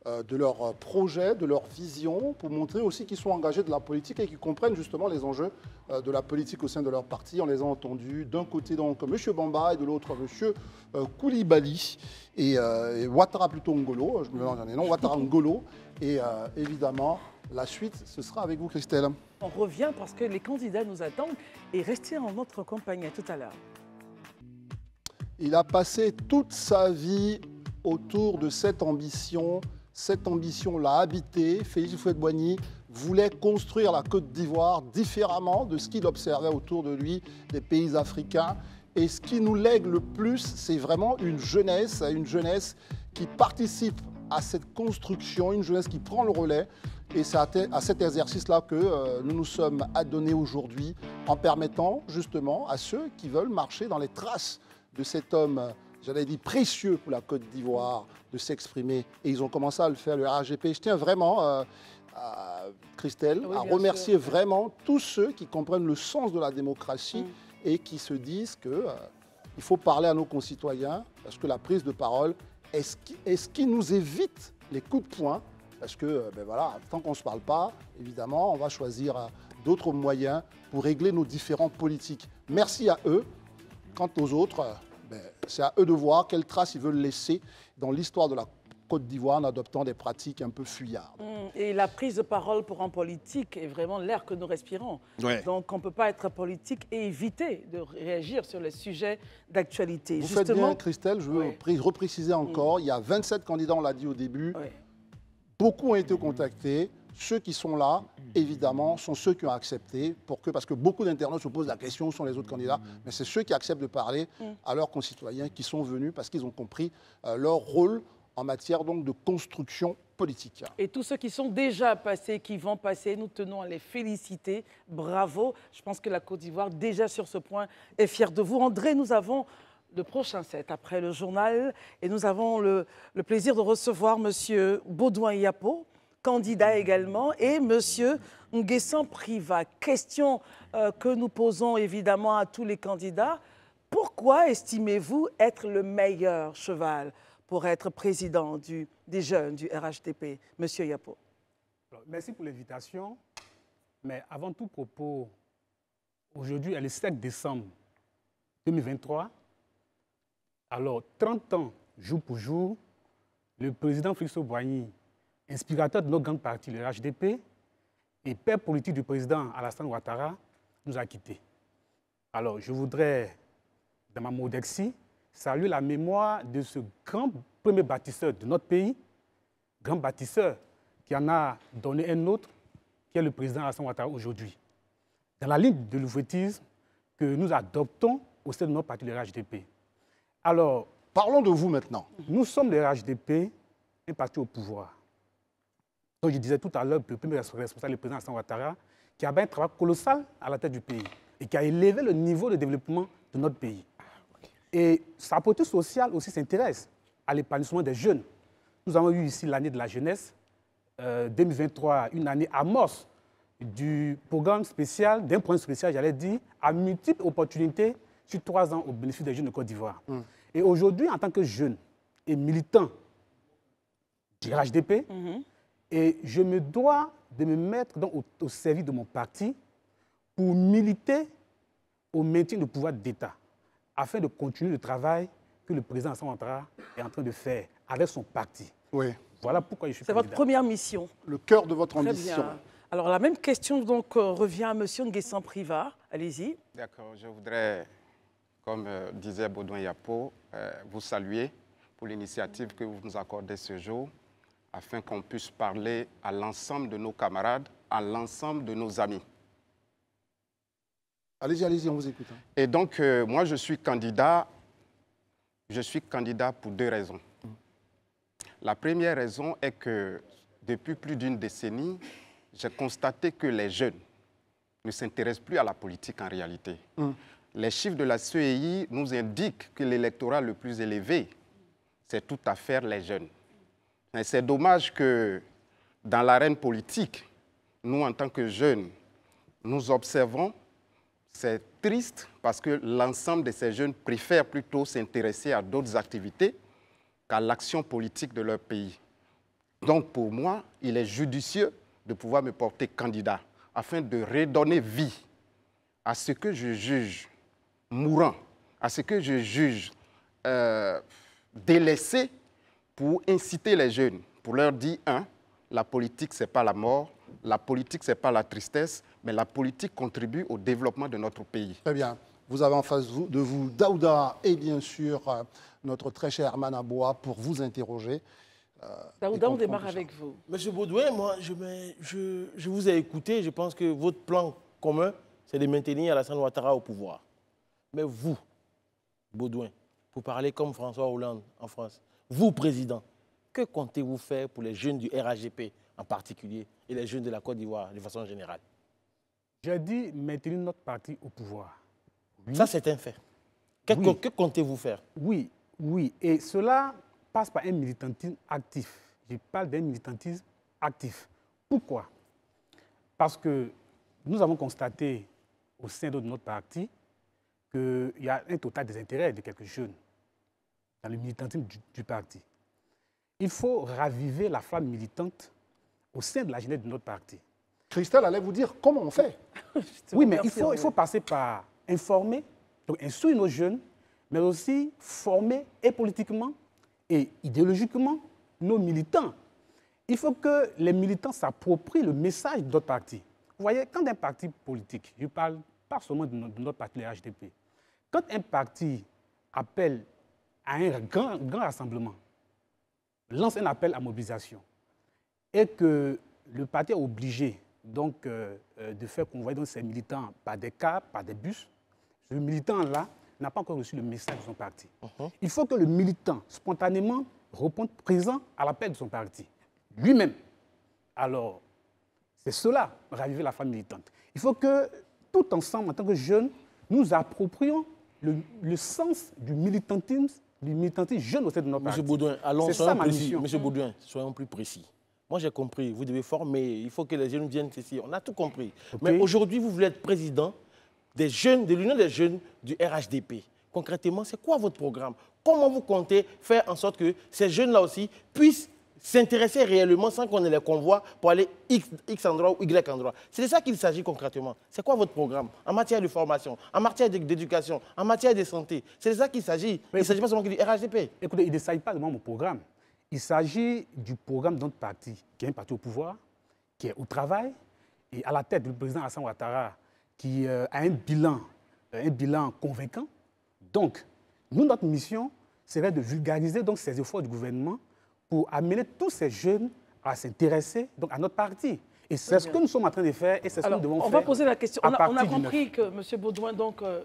A: de leur projet, de leur vision, pour montrer aussi qu'ils sont engagés de la politique et qu'ils comprennent justement les enjeux de la politique au sein de leur parti. On les a entendus d'un côté donc M. Bamba et de l'autre M. Koulibaly et Ouattara plutôt Ngolo, je me mélange les noms, Ouattara Ngolo. Et évidemment, la suite, ce sera avec vous, Christelle.
B: On revient parce que les candidats nous attendent et restez en notre compagnie. À tout à l'heure.
A: Il a passé toute sa vie autour de cette ambition. Cette ambition l'a habité. Félix Houphouët-Boigny voulait construire la Côte d'Ivoire différemment de ce qu'il observait autour de lui des pays africains. Et ce qui nous lègue le plus, c'est vraiment une jeunesse qui participe à cette construction, une jeunesse qui prend le relais. Et c'est à cet exercice-là que nous nous sommes adonnés aujourd'hui, en permettant justement à ceux qui veulent marcher dans les traces de cet homme, j'allais dire précieux pour la Côte d'Ivoire, de s'exprimer. Et ils ont commencé à le faire, le RHDP. Je tiens vraiment, Christelle, à remercier vraiment tous ceux qui comprennent le sens de la démocratie et qui se disent qu'il faut parler à nos concitoyens, parce que la prise de parole est ce qui nous évite les coups de poing. Parce que, ben voilà, tant qu'on ne se parle pas, évidemment, on va choisir d'autres moyens pour régler nos différends politiques. Merci à eux. Quant aux autres, c'est à eux de voir quelle trace ils veulent laisser dans l'histoire de la Côte d'Ivoire en adoptant des pratiques un peu fuyardes.
B: Et la prise de parole pour un politique est vraiment l'air que nous respirons. Ouais. Donc on ne peut pas être politique et éviter de réagir sur les sujets d'actualité.
A: Vous faites bien, Christelle, je veux repréciser encore, il y a 27 candidats, on l'a dit au début. Beaucoup ont été contactés. Ceux qui sont là, évidemment, sont ceux qui ont accepté, parce que beaucoup d'internautes se posent la question, où sont les autres candidats, mais c'est ceux qui acceptent de parler à leurs concitoyens qui sont venus parce qu'ils ont compris leur rôle en matière donc de construction politique.
B: Et tous ceux qui sont déjà passés, qui vont passer, nous tenons à les féliciter. Bravo. Je pense que la Côte d'Ivoire, déjà sur ce point, est fière de vous. André, nous avons le prochain set après le journal et nous avons le plaisir de recevoir M. Baudouin Yapo, candidat également, et M. Nguessan Priva. Question que nous posons évidemment à tous les candidats. Pourquoi estimez-vous être le meilleur cheval pour être président des jeunes du RHDP? M. Yapo.
J: Alors, merci pour l'invitation. Mais avant tout propos, aujourd'hui est le 7 décembre 2023. Alors, 30 ans, jour pour jour, le président Félix Houphouët-Boigny, inspirateur de notre grand parti, le RHDP, et père politique du président Alassane Ouattara, nous a quittés. Alors, je voudrais, dans ma modestie, saluer la mémoire de ce grand premier bâtisseur de notre pays, grand bâtisseur qui en a donné un autre, qui est le président Alassane Ouattara aujourd'hui. Dans la ligne de l'oufouettisme que nous adoptons au sein de notre parti, le RHDP. Alors,
A: parlons de vous maintenant.
J: Nous sommes le RHDP, un parti au pouvoir. Donc, je disais tout à l'heure, le premier responsable, le président Alassane Ouattara, qui a un travail colossal à la tête du pays et qui a élevé le niveau de développement de notre pays. Et sa politique sociale aussi s'intéresse à l'épanouissement des jeunes. Nous avons eu ici l'année de la jeunesse, 2023, une année amorce du programme spécial, d'un programme spécial, j'allais dire, à multiples opportunités sur 3 ans au bénéfice des jeunes de Côte d'Ivoire. Et aujourd'hui, en tant que jeune et militant du RHDP, et je me dois de me mettre donc au service de mon parti pour militer au maintien du pouvoir d'État, afin de continuer le travail que le président Alassane Ouattara est en train de faire avec son parti.
A: Oui.
J: Voilà pourquoi je suis
B: C'est
J: candidat.
B: votre première mission.
A: Le cœur de votre
B: Très
A: ambition.
B: bien. Alors, la même question donc, revient à M. Nguessan Priva. Allez-y.
K: D'accord, je voudrais, comme disait Baudouin Yapo, vous saluer pour l'initiative que vous nous accordez ce jour, afin qu'on puisse parler à l'ensemble de nos camarades, à l'ensemble de nos amis.
A: Allez-y, on vous écoute.
K: Et donc, moi, je suis candidat pour 2 raisons. La première raison est que depuis plus d'1 décennie, j'ai constaté que les jeunes ne s'intéressent plus à la politique en réalité. Les chiffres de la CEI nous indiquent que l'électorat le plus élevé, c'est tout à fait les jeunes. Mais c'est dommage que dans l'arène politique, nous, en tant que jeunes, nous observons, c'est triste parce que l'ensemble de ces jeunes préfèrent plutôt s'intéresser à d'autres activités qu'à l'action politique de leur pays. Donc pour moi, il est judicieux de pouvoir me porter candidat afin de redonner vie à ce que je juge mourant, à ce que je juge délaissé, pour inciter les jeunes, pour leur dire, la politique, ce n'est pas la mort, la politique, ce n'est pas la tristesse, mais la politique contribue au développement de notre pays.
A: Très bien. Vous avez en face de vous Daouda et bien sûr notre très cher Herman Aboua pour vous interroger.
B: Daouda, on démarre avec vous.
L: Monsieur Baudouin, moi, je vous ai écouté. Je pense que votre plan commun, c'est de maintenir Alassane Ouattara au pouvoir. Mais vous, Baudouin, pour parler comme François Hollande en France, vous, président, que comptez-vous faire pour les jeunes du RHDP en particulier et les jeunes de la Côte d'Ivoire de façon générale?
J: J'ai dit maintenir notre parti au pouvoir.
L: Oui. Ça, c'est un fait. Que comptez-vous faire?
J: Oui, et cela passe par un militantisme actif. Je parle d'un militantisme actif. Pourquoi? Parce que nous avons constaté au sein de notre parti qu'il y a un total désintérêt de quelques jeunes dans le militantisme du parti. Il faut raviver la flamme militante au sein de la jeunesse de notre parti.
A: Christelle allait vous dire comment on fait.
J: Oui, mais il faut passer par informer, donc instruire nos jeunes, mais aussi former et politiquement et idéologiquement nos militants. Il faut que les militants s'approprient le message de notre parti. Vous voyez, quand un parti politique, je parle pas seulement de notre parti, le HDP, quand un parti appelle à un grand rassemblement, lance un appel à mobilisation, et que le parti est obligé donc, de faire convoyer ses militants par des cars, par des bus, ce militant-là n'a pas encore reçu le message de son parti. Il faut que le militant, spontanément, réponde présent à l'appel de son parti, lui-même. Alors, c'est cela, raviver la femme militante. Il faut que, tout ensemble, en tant que jeunes, nous approprions le sens du militantisme jeune au sein de notre parti.
L: Monsieur Baudouin, allons,
J: soyons précis.
L: Monsieur Baudouin, soyons plus précis. Moi, j'ai compris, vous devez former, il faut que les jeunes viennent ici. On a tout compris. Okay. Mais aujourd'hui, vous voulez être président des jeunes, de l'Union des jeunes du RHDP. Concrètement, c'est quoi votre programme? Comment vous comptez faire en sorte que ces jeunes-là aussi puissent s'intéresser réellement sans qu'on ait les convois pour aller X endroit ou Y endroit? C'est de ça qu'il s'agit concrètement. C'est quoi votre programme en matière de formation, en matière d'éducation, en matière de santé? C'est de ça qu'il s'agit. Il ne s'agit pas seulement du RHDP.
J: Écoutez, il ne s'agit pas de mon programme. Il s'agit du programme de notre parti, qui est un parti au pouvoir, qui est au travail, et à la tête du président Alassane Ouattara, qui a un bilan convaincant. Donc, nous, notre mission serait de vulgariser donc, ces efforts du gouvernement pour amener tous ces jeunes à s'intéresser à notre parti. Et c'est ce que nous sommes en train de faire et c'est ce que nous devons faire.
B: On va poser la question. On a compris que M. Baudouin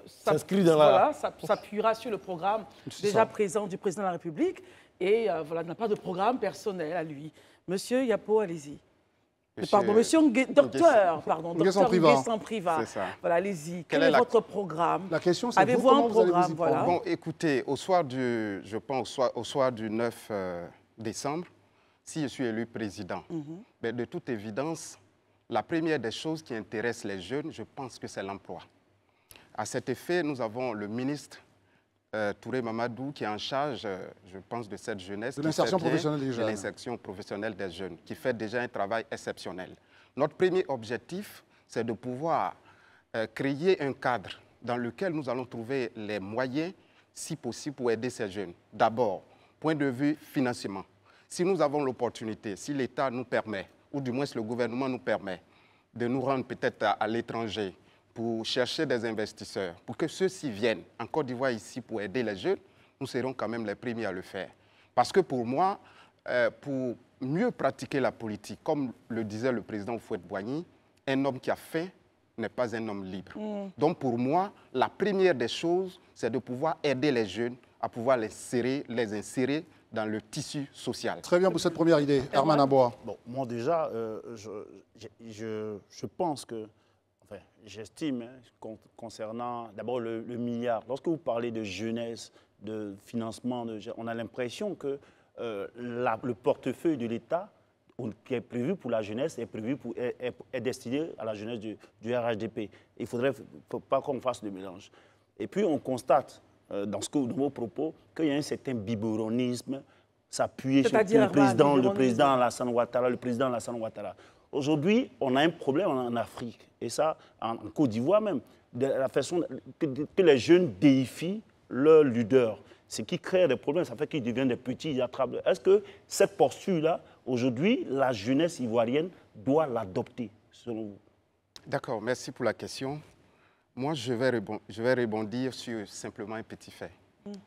B: s'appuiera sur le programme déjà présent du président de la République et n'a pas de programme personnel à lui. Monsieur Yapo, allez-y. Docteur Nguessan Priva. Voilà, allez-y. Quel est votre programme?
A: La question, c'est
B: avez-vous un programme? Voilà.
K: Bon, écoutez, au soir du 9 décembre, si je suis élu président, mais de toute évidence, la première des choses qui intéresse les jeunes, je pense que c'est l'emploi. À cet effet, nous avons le ministre Touré Mamadou qui est en charge, je pense, de cette jeunesse. De l'insertion professionnelle des jeunes. De l'insertion professionnelle des jeunes, qui fait déjà un travail exceptionnel. Notre premier objectif, c'est de pouvoir créer un cadre dans lequel nous allons trouver les moyens si possible, pour aider ces jeunes. D'abord, point de vue financement. Si nous avons l'opportunité, si l'État nous permet, ou du moins le gouvernement nous permet, de nous rendre peut-être à l'étranger pour chercher des investisseurs, pour que ceux-ci viennent en Côte d'Ivoire ici pour aider les jeunes, nous serons quand même les premiers à le faire. Parce que pour moi, pour mieux pratiquer la politique, comme le disait le président Houphouët-Boigny, un homme qui a faim n'est pas un homme libre. Donc pour moi, la première des choses, c'est de pouvoir aider les jeunes à pouvoir les insérer dans le tissu social.
A: Très bien pour cette première idée. Herman Aboa.
M: Bon, moi déjà, je pense que, enfin, j'estime, concernant d'abord le milliard, lorsque vous parlez de jeunesse, de financement, on a l'impression que le portefeuille de l'État qui est prévu pour la jeunesse est destiné à la jeunesse du RHDP. Il ne faudrait pas qu'on fasse de mélange. Et puis on constate dans vos propos qu'il y a un certain biberonisme, s'appuyer sur le président Alassane Ouattara. Aujourd'hui, on a un problème en Afrique, et ça, en Côte d'Ivoire même, de la façon que les jeunes déifient leur leader. Ce qui crée des problèmes, ça fait qu'ils deviennent des petits attrapes. Est-ce que cette posture-là, aujourd'hui, la jeunesse ivoirienne doit l'adopter, selon vous?
K: D'accord, merci pour la question. Moi, je vais rebondir sur simplement un petit fait.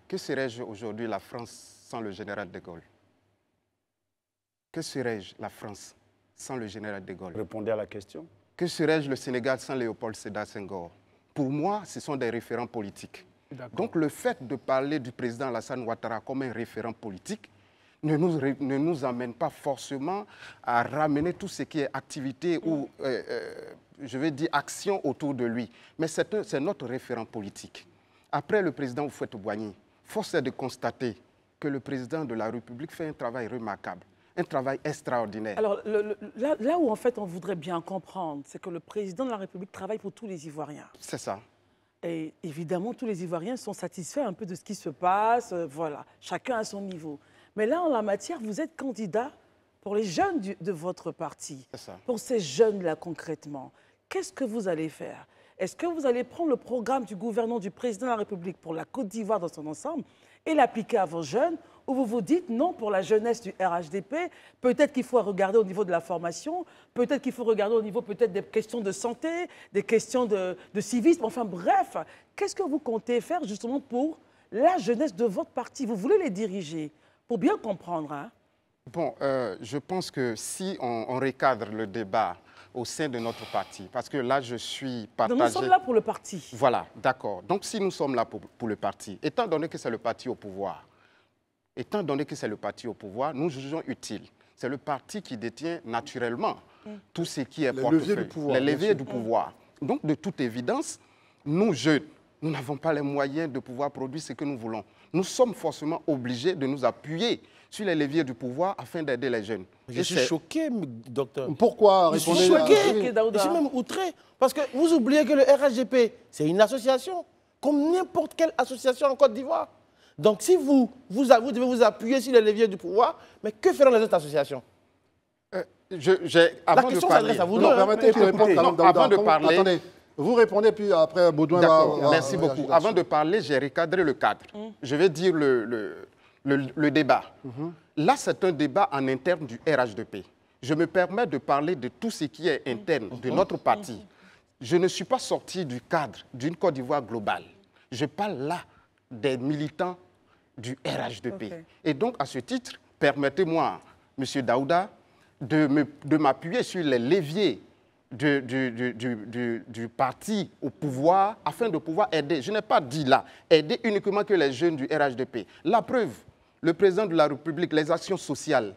K: Que serais-je aujourd'hui la France sans le général de Gaulle? Que serais-je la France sans le général de Gaulle?
M: Répondez à la question.
K: Que serais-je le Sénégal sans Léopold Sédar Senghor? Pour moi, ce sont des référents politiques. Donc le fait de parler du président Alassane Ouattara comme un référent politique ne nous amène pas forcément à ramener tout ce qui est activité ou, je vais dire, action autour de lui. Mais c'est notre référent politique. Après le président Houphouët-Boigny, force est de constater que le président de la République fait un travail remarquable, un travail extraordinaire.
B: Alors là où en fait on voudrait bien comprendre, c'est que le président de la République travaille pour tous les Ivoiriens.
K: C'est ça.
B: Et évidemment, tous les Ivoiriens sont satisfaits un peu de ce qui se passe, voilà, chacun à son niveau. Mais là, en la matière, vous êtes candidat pour les jeunes de votre parti.
K: C'est ça.
B: Pour ces jeunes-là, concrètement, qu'est-ce que vous allez faire? Est-ce que vous allez prendre le programme du gouvernement du président de la République pour la Côte d'Ivoire dans son ensemble et l'appliquer à vos jeunes? Ou vous vous dites non, pour la jeunesse du RHDP, peut-être qu'il faut regarder au niveau de la formation, peut-être qu'il faut regarder au niveau peut-être des questions de santé, des questions de civisme, enfin bref, qu'est-ce que vous comptez faire justement pour la jeunesse de votre parti? Vous voulez les diriger, pour bien comprendre, hein?
K: Bon, je pense que si on recadre le débat au sein de notre parti, parce que là, je suis partagé...
B: Donc nous sommes là pour le parti.
K: Voilà, d'accord. Donc si nous sommes là pour le parti, étant donné que c'est le parti au pouvoir, nous jugeons utile. C'est le parti qui détient naturellement tout ce qui est portefeuille, les leviers du pouvoir. Donc, de toute évidence, nous, jeunes, nous n'avons pas les moyens de pouvoir produire ce que nous voulons. Nous sommes forcément obligés de nous appuyer sur les leviers du pouvoir afin d'aider les jeunes.
L: Je suis choqué, docteur.
A: Pourquoi?
L: Je suis choqué. Je suis même outré. Parce que vous oubliez que le RHDP, c'est une association, comme n'importe quelle association en Côte d'Ivoire. Donc, si vous devez vous appuyer sur les leviers du pouvoir, mais que feront les autres associations?
K: Avant de parler,
L: à vous
A: permettez qu'il réponde quand même.
K: Avant de parler,
A: attendez, vous répondez, puis après Baudouin va...
K: Merci beaucoup. Avant de parler, j'ai recadré le cadre. Je vais dire le débat. Là, c'est un débat en interne du RHDP. Je me permets de parler de tout ce qui est interne de notre parti. Je ne suis pas sorti du cadre d'une Côte d'Ivoire globale. Je parle là des militants du RHDP. Okay. Et donc, à ce titre, permettez-moi, M. Daouda, de m'appuyer sur les leviers du parti au pouvoir afin de pouvoir aider. Je n'ai pas dit là, aider uniquement que les jeunes du RHDP. La preuve, le président de la République, les actions sociales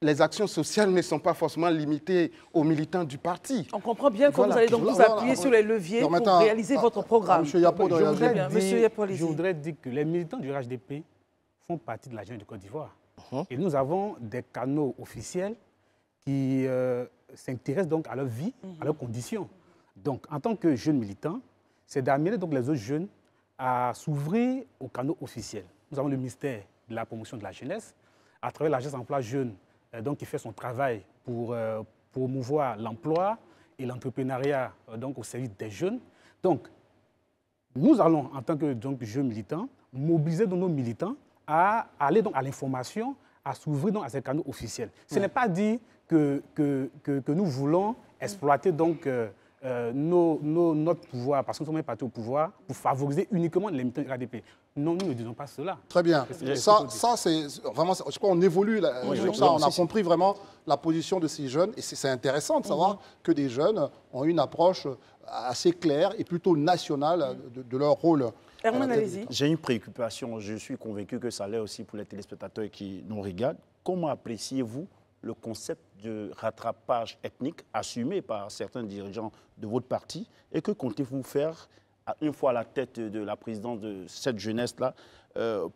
K: ne sont pas forcément limitées aux militants du parti.
B: On comprend bien que vous allez donc vous appuyer sur les leviers pour réaliser votre programme.
J: Je voudrais dire que les militants du RHDP font partie de la jeunesse de Côte d'Ivoire. Et nous avons des canaux officiels qui s'intéressent donc à leur vie, à leurs conditions. Donc, en tant que jeune militant, c'est d'amener donc les autres jeunes à s'ouvrir aux canaux officiels. Nous avons le ministère de la promotion de la jeunesse, à travers l'agence emploi jeune, donc qui fait son travail pour promouvoir l'emploi et l'entrepreneuriat donc au service des jeunes. Donc, nous allons, en tant que jeunes militants, mobiliser nos militants à aller donc à l'information, à s'ouvrir donc à ces canaux officiels. Ce n'est pas dit que nous voulons exploiter donc notre pouvoir, parce que nous sommes un parti au pouvoir, pour favoriser uniquement les militants de RHDP. Non, nous ne disons pas cela.
A: Très bien. Ça c'est vraiment, je crois qu'on évolue sur ça. On a compris vraiment la position de ces jeunes. Et c'est intéressant de savoir que des jeunes ont une approche assez claire et plutôt nationale de leur rôle.
B: Herman, allez-y.
M: J'ai une préoccupation. Je suis convaincu que ça l'est aussi pour les téléspectateurs qui nous regardent. Comment appréciez-vous le concept de rattrapage ethnique assumé par certains dirigeants de votre parti, et que comptez-vous faire une fois à la tête de la présidence de cette jeunesse-là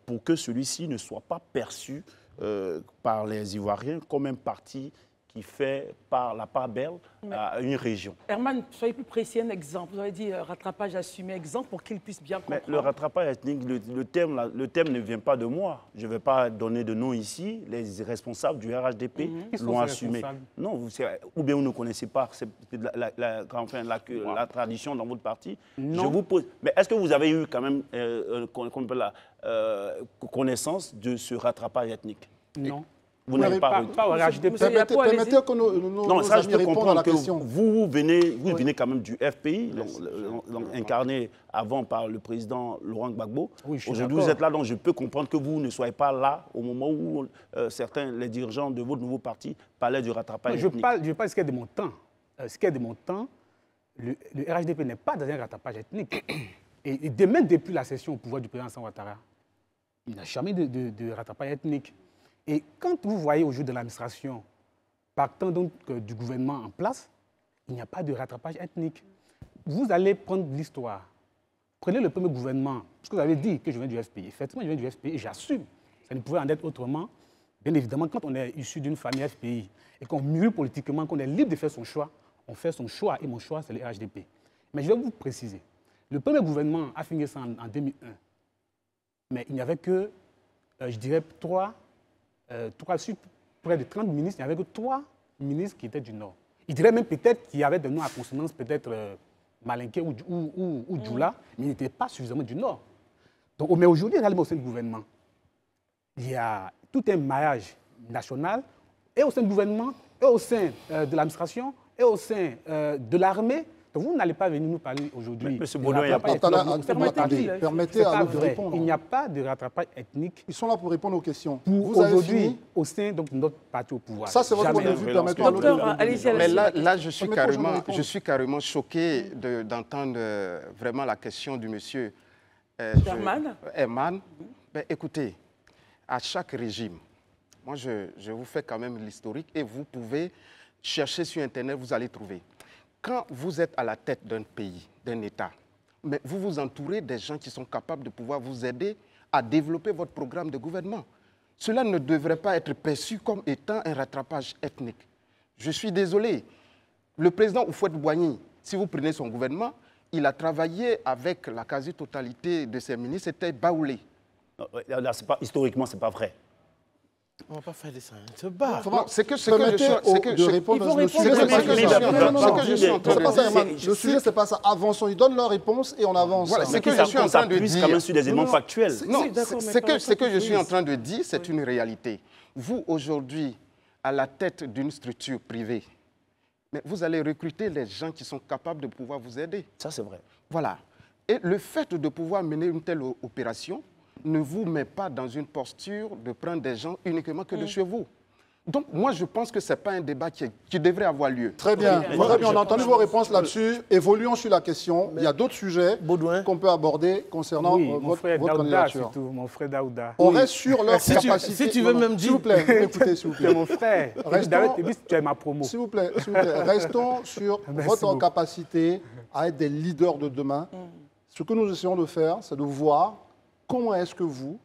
M: pour que celui-ci ne soit pas perçu par les Ivoiriens comme un parti qui fait par la part belle à une région.
B: Herman, soyez plus précis, un exemple. Vous avez dit rattrapage assumé, exemple, pour qu'ils puissent bien comprendre.
M: Mais le rattrapage ethnique, le terme ne vient pas de moi. Je ne vais pas donner de nom ici. Les responsables du RHDP l'ont assumé. Non, ou bien vous ne connaissez pas la tradition dans votre parti.
J: Non.
M: Je vous pose. Mais est-ce que vous avez eu quand même connaissance de ce rattrapage ethnique?
J: Non.
M: Vous n'avez pas
J: au RHDP.
A: Permettez que nos amis répondent à la question.
M: Vous venez quand même du FPI, donc incarné avant par le président Laurent Gbagbo.
J: Oui,
M: aujourd'hui, vous êtes là, donc je peux comprendre que vous ne soyez pas là au moment où les dirigeants de votre nouveau parti parlaient du rattrapage ethnique.
J: Je parle de ce qui est de mon temps. Ce qui est de mon temps, le RHDP n'est pas dans un rattrapage ethnique. Et même depuis la session au pouvoir du président Alassane Ouattara, il n'y a jamais de rattrapage ethnique. Et quand vous voyez aujourd'hui de l'administration, partant donc du gouvernement en place, il n'y a pas de rattrapage ethnique. Vous allez prendre l'histoire. Prenez le premier gouvernement, parce que vous avez dit que je viens du FPI. Effectivement, je viens du FPI et j'assume. Ça ne pouvait en être autrement. Bien évidemment, quand on est issu d'une famille FPI et qu'on mûrit politiquement, qu'on est libre de faire son choix, on fait son choix. Et mon choix, c'est le RHDP. Mais je vais vous préciser. Le premier gouvernement a fini ça en 2001. Mais il n'y avait que, je dirais, sur près de 30 ministres, il n'y avait que 3 ministres qui étaient du Nord. Il dirait même peut-être qu'il y avait des noms à consonance, peut-être Malinké ou Djoula, mais ils n'étaient pas suffisamment du Nord. Donc, mais aujourd'hui, au sein du gouvernement, il y a tout un maillage national, et au sein du gouvernement, et au sein de l'administration, et au sein de l'armée. Donc vous n'allez pas venir nous parler aujourd'hui.
M: Monsieur Baudouin,
A: permettez à nous répondre.
J: Il n'y a pas de rattrapage ethnique.
A: Ils sont là pour répondre aux questions.
J: Aujourd'hui, au sein de notre parti au pouvoir.
A: Ça, c'est votre point de vue. Permettez à l'autre.
K: Mais là, je suis carrément choqué d'entendre vraiment la question du monsieur Herman. Ben, écoutez, à chaque régime, moi, je vous fais quand même l'historique et vous pouvez chercher sur Internet, vous allez trouver. Quand vous êtes à la tête d'un pays, d'un État, mais vous vous entourez des gens qui sont capables de pouvoir vous aider à développer votre programme de gouvernement. Cela ne devrait pas être perçu comme étant un rattrapage ethnique. Je suis désolé. Le président Houphouët-Boigny, si vous prenez son gouvernement, il a travaillé avec la quasi-totalité de ses ministres, c'était Baoulé.
M: Historiquement, ce n'est pas vrai.
L: On ne va pas faire des ça. C'est bas.
A: C'est que je suis en train de dire. Le sujet, ce n'est pas ça. Avançons. Ils donnent leur réponse et on avance.
K: Voilà, c'est que je suis en train de dire.
M: Quand même sur des éléments factuels.
K: Non, ce que je suis en train de dire, c'est une réalité. Vous, aujourd'hui, à la tête d'une structure privée, mais vous allez recruter les gens qui sont capables de pouvoir vous aider.
M: Ça, c'est vrai.
K: Voilà. Et le fait de pouvoir mener une telle opération ne vous met pas dans une posture de prendre des gens uniquement que de chez vous. Donc, moi, je pense que ce n'est pas un débat qui devrait avoir lieu.
A: Très bien. Très bien. On a entendu vos réponses là-dessus. Évoluons sur la question. Il y a d'autres sujets qu'on peut aborder concernant votre candidature.
J: Mon frère Daouda.
A: On reste sur leur capacité.
L: Si tu veux même dire...
A: S'il vous plaît, écoutez, s'il vous plaît.
J: C'est mon frère. Tu es ma promo.
A: S'il vous plaît. Restons sur votre capacité à être des leaders de demain. Ce que nous essayons de faire, c'est de voir comment est-ce que vous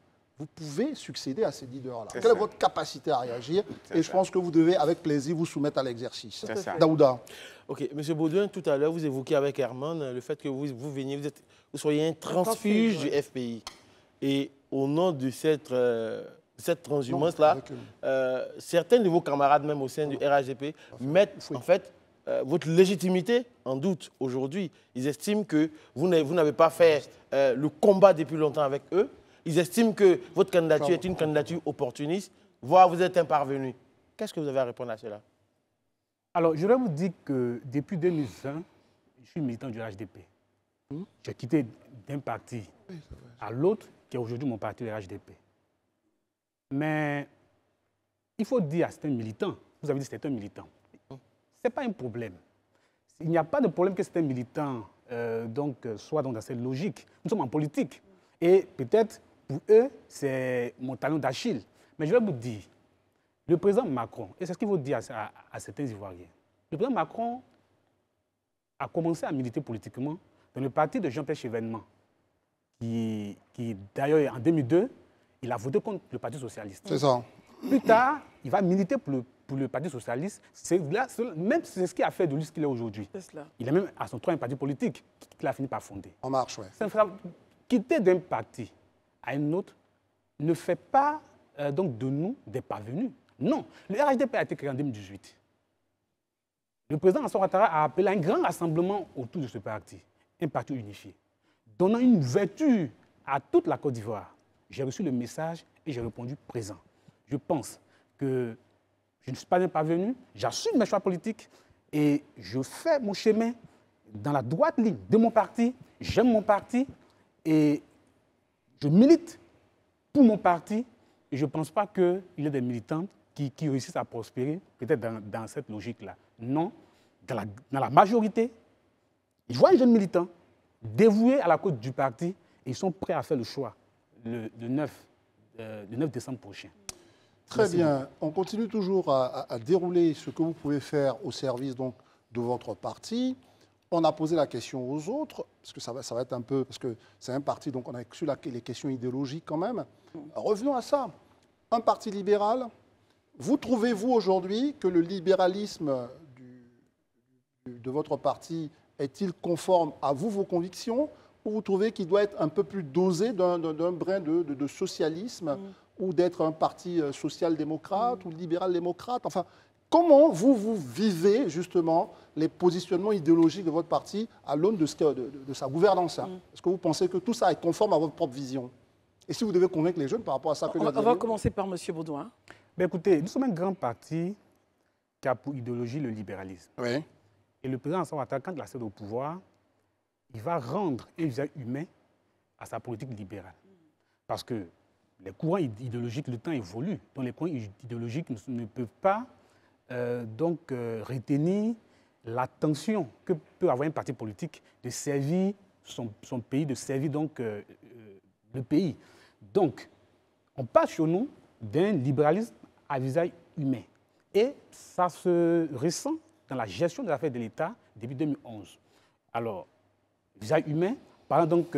A: pouvez succéder à ces leaders-là. Quelle est votre capacité à réagir? Et je pense que vous devez, avec plaisir, vous soumettre à l'exercice. Daouda.
L: OK. Monsieur Baudouin, tout à l'heure, vous évoquiez avec Herman le fait que vous soyez un transfuge du FPI. Et au nom de cette transhumance-là, certains de vos camarades, même au sein du RHDP, mettent en fait votre légitimité en doute aujourd'hui. Ils estiment que vous n'avez pas fait le combat depuis longtemps avec eux. Ils estiment que votre candidature est une candidature opportuniste, voire vous êtes un parvenu. Qu'est-ce que vous avez à répondre à cela?
J: Alors, je voudrais vous dire que depuis 2020, je suis militant du RHDP. J'ai quitté d'un parti à l'autre, qui est aujourd'hui mon parti, le RHDP. Mais il faut dire à certains militants, vous avez dit que c'est un militant, ce n'est pas un problème. Il n'y a pas de problème que certains militants soient dans cette logique. Nous sommes en politique. Et peut-être, pour eux, c'est mon talon d'Achille. Mais je vais vous dire, le président Macron, et c'est ce qu'il faut dire à certains Ivoiriens, le président Macron a commencé à militer politiquement dans le parti de Jean-Pierre Chevènement, qui d'ailleurs, en 2002, il a voté contre le Parti socialiste.
A: C'est ça.
J: Plus tard, il va militer pour le Parti socialiste. C'est ce qui a fait de lui ce qu'il est aujourd'hui. Il est même à son troisième parti politique qu'il a fini par fonder.
A: En marche, oui.
J: Quitter d'un parti à un autre ne fait pas donc de nous des parvenus. Non. Le RHDP a été créé en 2018. Le président Alassane Ouattara a appelé à un grand rassemblement autour de ce parti, un parti unifié, donnant une ouverture à toute la Côte d'Ivoire. J'ai reçu le message et j'ai répondu présent. Je pense que je ne suis pas un parvenu, j'assume mes choix politiques et je fais mon chemin dans la droite ligne de mon parti. J'aime mon parti et je milite pour mon parti. Et je ne pense pas qu'il y ait des militants qui réussissent à prospérer, peut-être dans cette logique-là. Non, dans la majorité, ils voient un jeune militant dévoué à la cause du parti et ils sont prêts à faire le choix le 9 décembre prochain.
A: Très bien. On continue toujours à dérouler ce que vous pouvez faire au service donc, de votre parti. On a posé la question aux autres, parce que ça va être un peu... Parce que c'est un parti, donc on a exclu les questions idéologiques quand même. Revenons à ça. Un parti libéral, vous trouvez-vous aujourd'hui que le libéralisme de votre parti est-il conforme à vous, vos convictions, ou vous trouvez qu'il doit être un peu plus dosé d'un brin de socialisme ou d'être un parti social-démocrate ou libéral-démocrate? Enfin, comment vous vivez justement les positionnements idéologiques de votre parti à l'aune de sa gouvernance? Est-ce que vous pensez que tout ça est conforme à votre propre vision? Et si vous devez convaincre les jeunes par rapport à ça que
B: on va commencer par M. Baudouin.
J: Ben écoutez, nous sommes un grand parti qui a pour idéologie le libéralisme.
A: Oui.
J: Et le président Alassane Ouattara, quand il accède au pouvoir, il va rendre un usage humain à sa politique libérale. Parce que les courants idéologiques, le temps évolue. Donc les courants idéologiques ne peuvent pas retenir l'attention que peut avoir un parti politique de servir son pays, de servir donc le pays. Donc, on passe chez nous d'un libéralisme à visage humain. Et ça se ressent dans la gestion de l'affaire de l'État depuis 2011. Alors, visage humain, parlant donc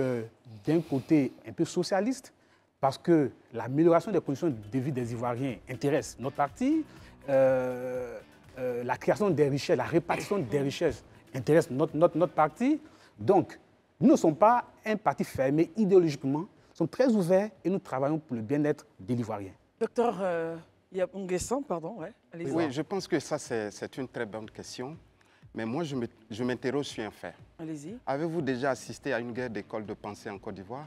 J: d'un côté un peu socialiste, parce que l'amélioration des conditions de vie des Ivoiriens intéresse notre parti, la création des richesses, la répartition des richesses intéresse notre parti. Donc, nous ne sommes pas un parti fermé idéologiquement, nous sommes très ouverts et nous travaillons pour le bien-être des Ivoiriens.
B: Docteur Yaponguessan, pardon, ouais, allez-y.
K: Oui, je pense que ça, c'est une très bonne question. Mais moi, je m'interroge sur un fait.
B: Allez-y.
K: Avez-vous déjà assisté à une guerre d'école de pensée en Côte d'Ivoire?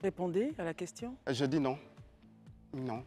B: Répondez à la question.
K: Je dis non. Non.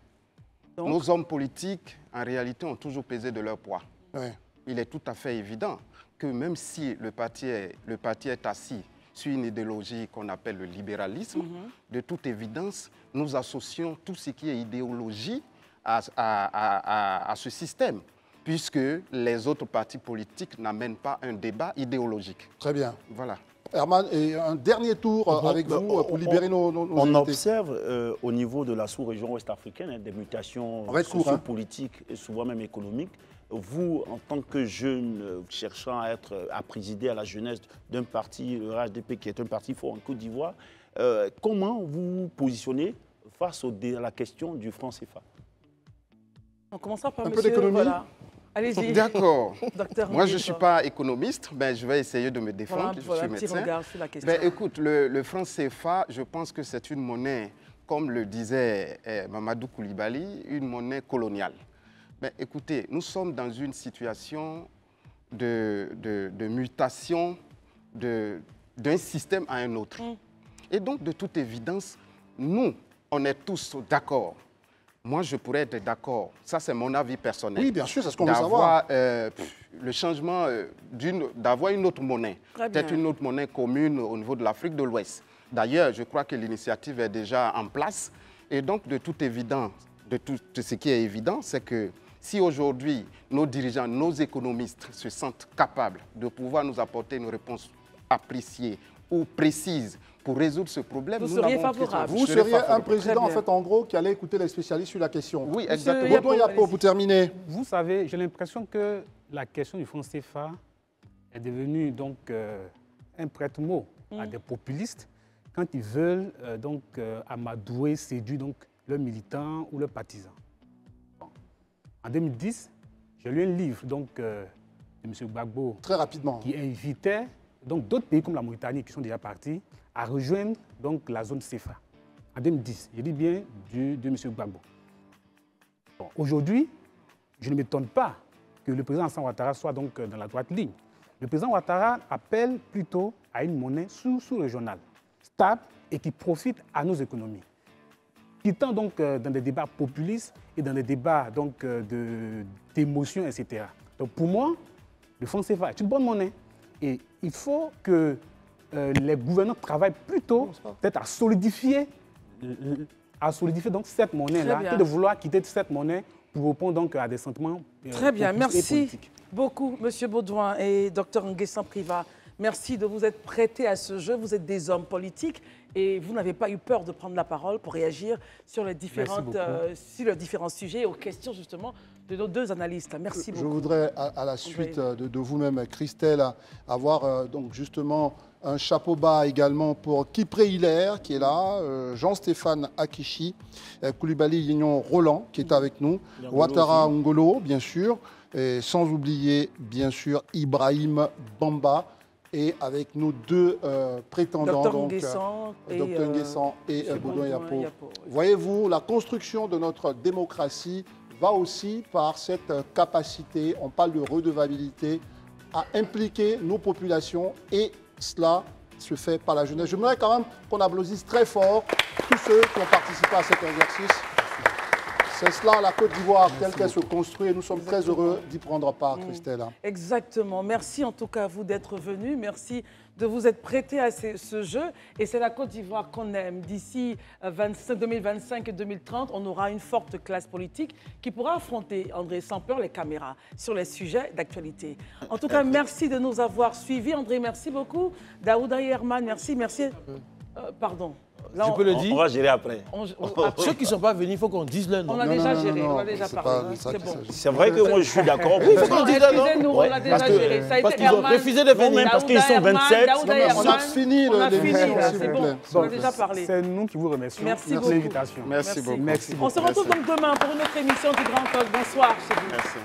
B: Donc,
K: nos hommes politiques, en réalité, ont toujours pesé de leur poids.
A: Oui.
K: Il est tout à fait évident que même si le parti est assis sur une idéologie qu'on appelle le libéralisme, de toute évidence, nous associons tout ce qui est idéologie à ce système, puisque les autres partis politiques n'amènent pas un débat idéologique.
A: Très bien.
K: Voilà.
A: Herman, et un dernier tour avec vous pour libérer nos
M: On
A: invités.
M: observe au niveau de la sous-région ouest-africaine des mutations sociopolitiques et souvent même économiques. Vous, en tant que jeune cherchant à présider à la jeunesse d'un parti, le RHDP, qui est un parti fort en Côte d'Ivoire, comment vous vous positionnez face à la question du franc CFA?
B: On commencera par
A: un peu d'économie.
B: Voilà. Allez-y.
K: D'accord. Moi, je ne suis
B: Mounir.
K: pas économiste, mais je vais essayer de me défendre.
B: Voilà,
K: je suis
B: petit
K: médecin.
B: regard sur la question.
K: Ben, écoute, le franc CFA, je pense que c'est une monnaie, comme le disait Mamadou Koulibaly, une monnaie coloniale. Mais écoutez, nous sommes dans une situation de mutation d'un système à un autre. Et donc, de toute évidence, nous, on est tous d'accord. Moi, je pourrais être d'accord. Ça, c'est mon avis personnel.
A: Oui, bien sûr, c'est ce qu'on veut savoir.
K: Le changement, d'avoir une autre monnaie. Peut-être une autre monnaie commune au niveau de l'Afrique de l'Ouest. D'ailleurs, je crois que l'initiative est déjà en place. Et donc, de tout ce qui est évident, c'est que si aujourd'hui, nos dirigeants, nos économistes se sentent capables de pouvoir nous apporter une réponse appréciée ou précise pour résoudre ce problème,
B: vous seriez favorable.
A: Vous seriez un président, en fait, en gros, qui allait écouter les spécialistes sur la question.
K: Oui, exactement.
A: Baudouin Yapo, pour terminer.
J: Vous savez, j'ai l'impression que la question du franc CFA est devenue donc un prête-mot à des populistes quand ils veulent amadouer, séduire donc leurs militants ou leurs partisans. Bon. En 2010, j'ai lu un livre donc, de M. Gbagbo.
A: Très rapidement.
J: Qui invitait d'autres pays comme la Mauritanie qui sont déjà partis à rejoindre donc, la zone CFA. En 2010, je dis bien de M. Gbagbo. Bon, aujourd'hui, je ne m'étonne pas que le président Alassane Ouattara soit donc dans la droite ligne. Le président Ouattara appelle plutôt à une monnaie sous-régionale, stable et qui profite à nos économies. Quittant donc dans des débats populistes et dans des débats d'émotions, etc. Donc pour moi, le franc CFA est une bonne monnaie. Et il faut que les gouvernants travaillent plutôt peut-être à solidifier donc, cette monnaie-là que de vouloir quitter cette monnaie pour répondre donc à des sentiments
B: très bien, merci
J: politiques.
B: Beaucoup, M. Baudouin et Dr Nguessan Priva. Merci de vous être prêtés à ce jeu. Vous êtes des hommes politiques et vous n'avez pas eu peur de prendre la parole pour réagir sur les différents sujets et aux questions justement de nos deux analystes. Merci beaucoup.
A: Je voudrais, à la suite de vous-même, Christelle, avoir donc justement un chapeau bas également pour Kipré Hilaire qui est là, Jean-Stéphane Akichi, Koulibaly Lignon Roland qui est avec nous, Ouattara Ngolo, bien sûr, et sans oublier, bien sûr, Ibrahim Bamba. Et avec nous deux prétendants,
B: Dr Nguessan
A: et Baudouin Yapo. Voyez-vous, la construction de notre démocratie va aussi par cette capacité, on parle de redevabilité, à impliquer nos populations et cela se fait par la jeunesse. Je voudrais quand même qu'on applaudisse très fort tous ceux qui ont participé à cet exercice. C'est cela la Côte d'Ivoire telle qu'elle se construit et nous sommes très heureux d'y prendre part, Christelle. Exactement.
B: Merci en tout cas à vous d'être venus. Merci de vous être prêtés à ce jeu. Et c'est la Côte d'Ivoire qu'on aime. D'ici 2025 et 2030, on aura une forte classe politique qui pourra affronter, André, sans peur, les caméras sur les sujets d'actualité. En tout cas, merci de nous avoir suivis. André, merci beaucoup. Daouda Herman, merci. Pardon.
L: Là, je peux le dire.
M: On va gérer après.
L: Ceux qui ne sont pas venus, il faut qu'on dise leur nom.
B: On a déjà géré, on a déjà parlé. C'est bon.
M: C'est vrai que moi, je suis d'accord.
L: Oui, il faut qu'on dise leur nom.
B: Excusez-nous, on a déjà géré. Ça a
L: parce
B: été
L: qu'ils ont refusé de venir.
M: Même parce qu'ils sont 27.
A: On a fini l'émission,
B: c'est bon. On a déjà parlé.
J: C'est nous qui vous remercions.
B: Merci beaucoup.
J: L'invitation.
K: Merci beaucoup.
B: On se retrouve donc demain pour une autre émission du Grand Talk. Bonsoir chez vous.
K: Merci.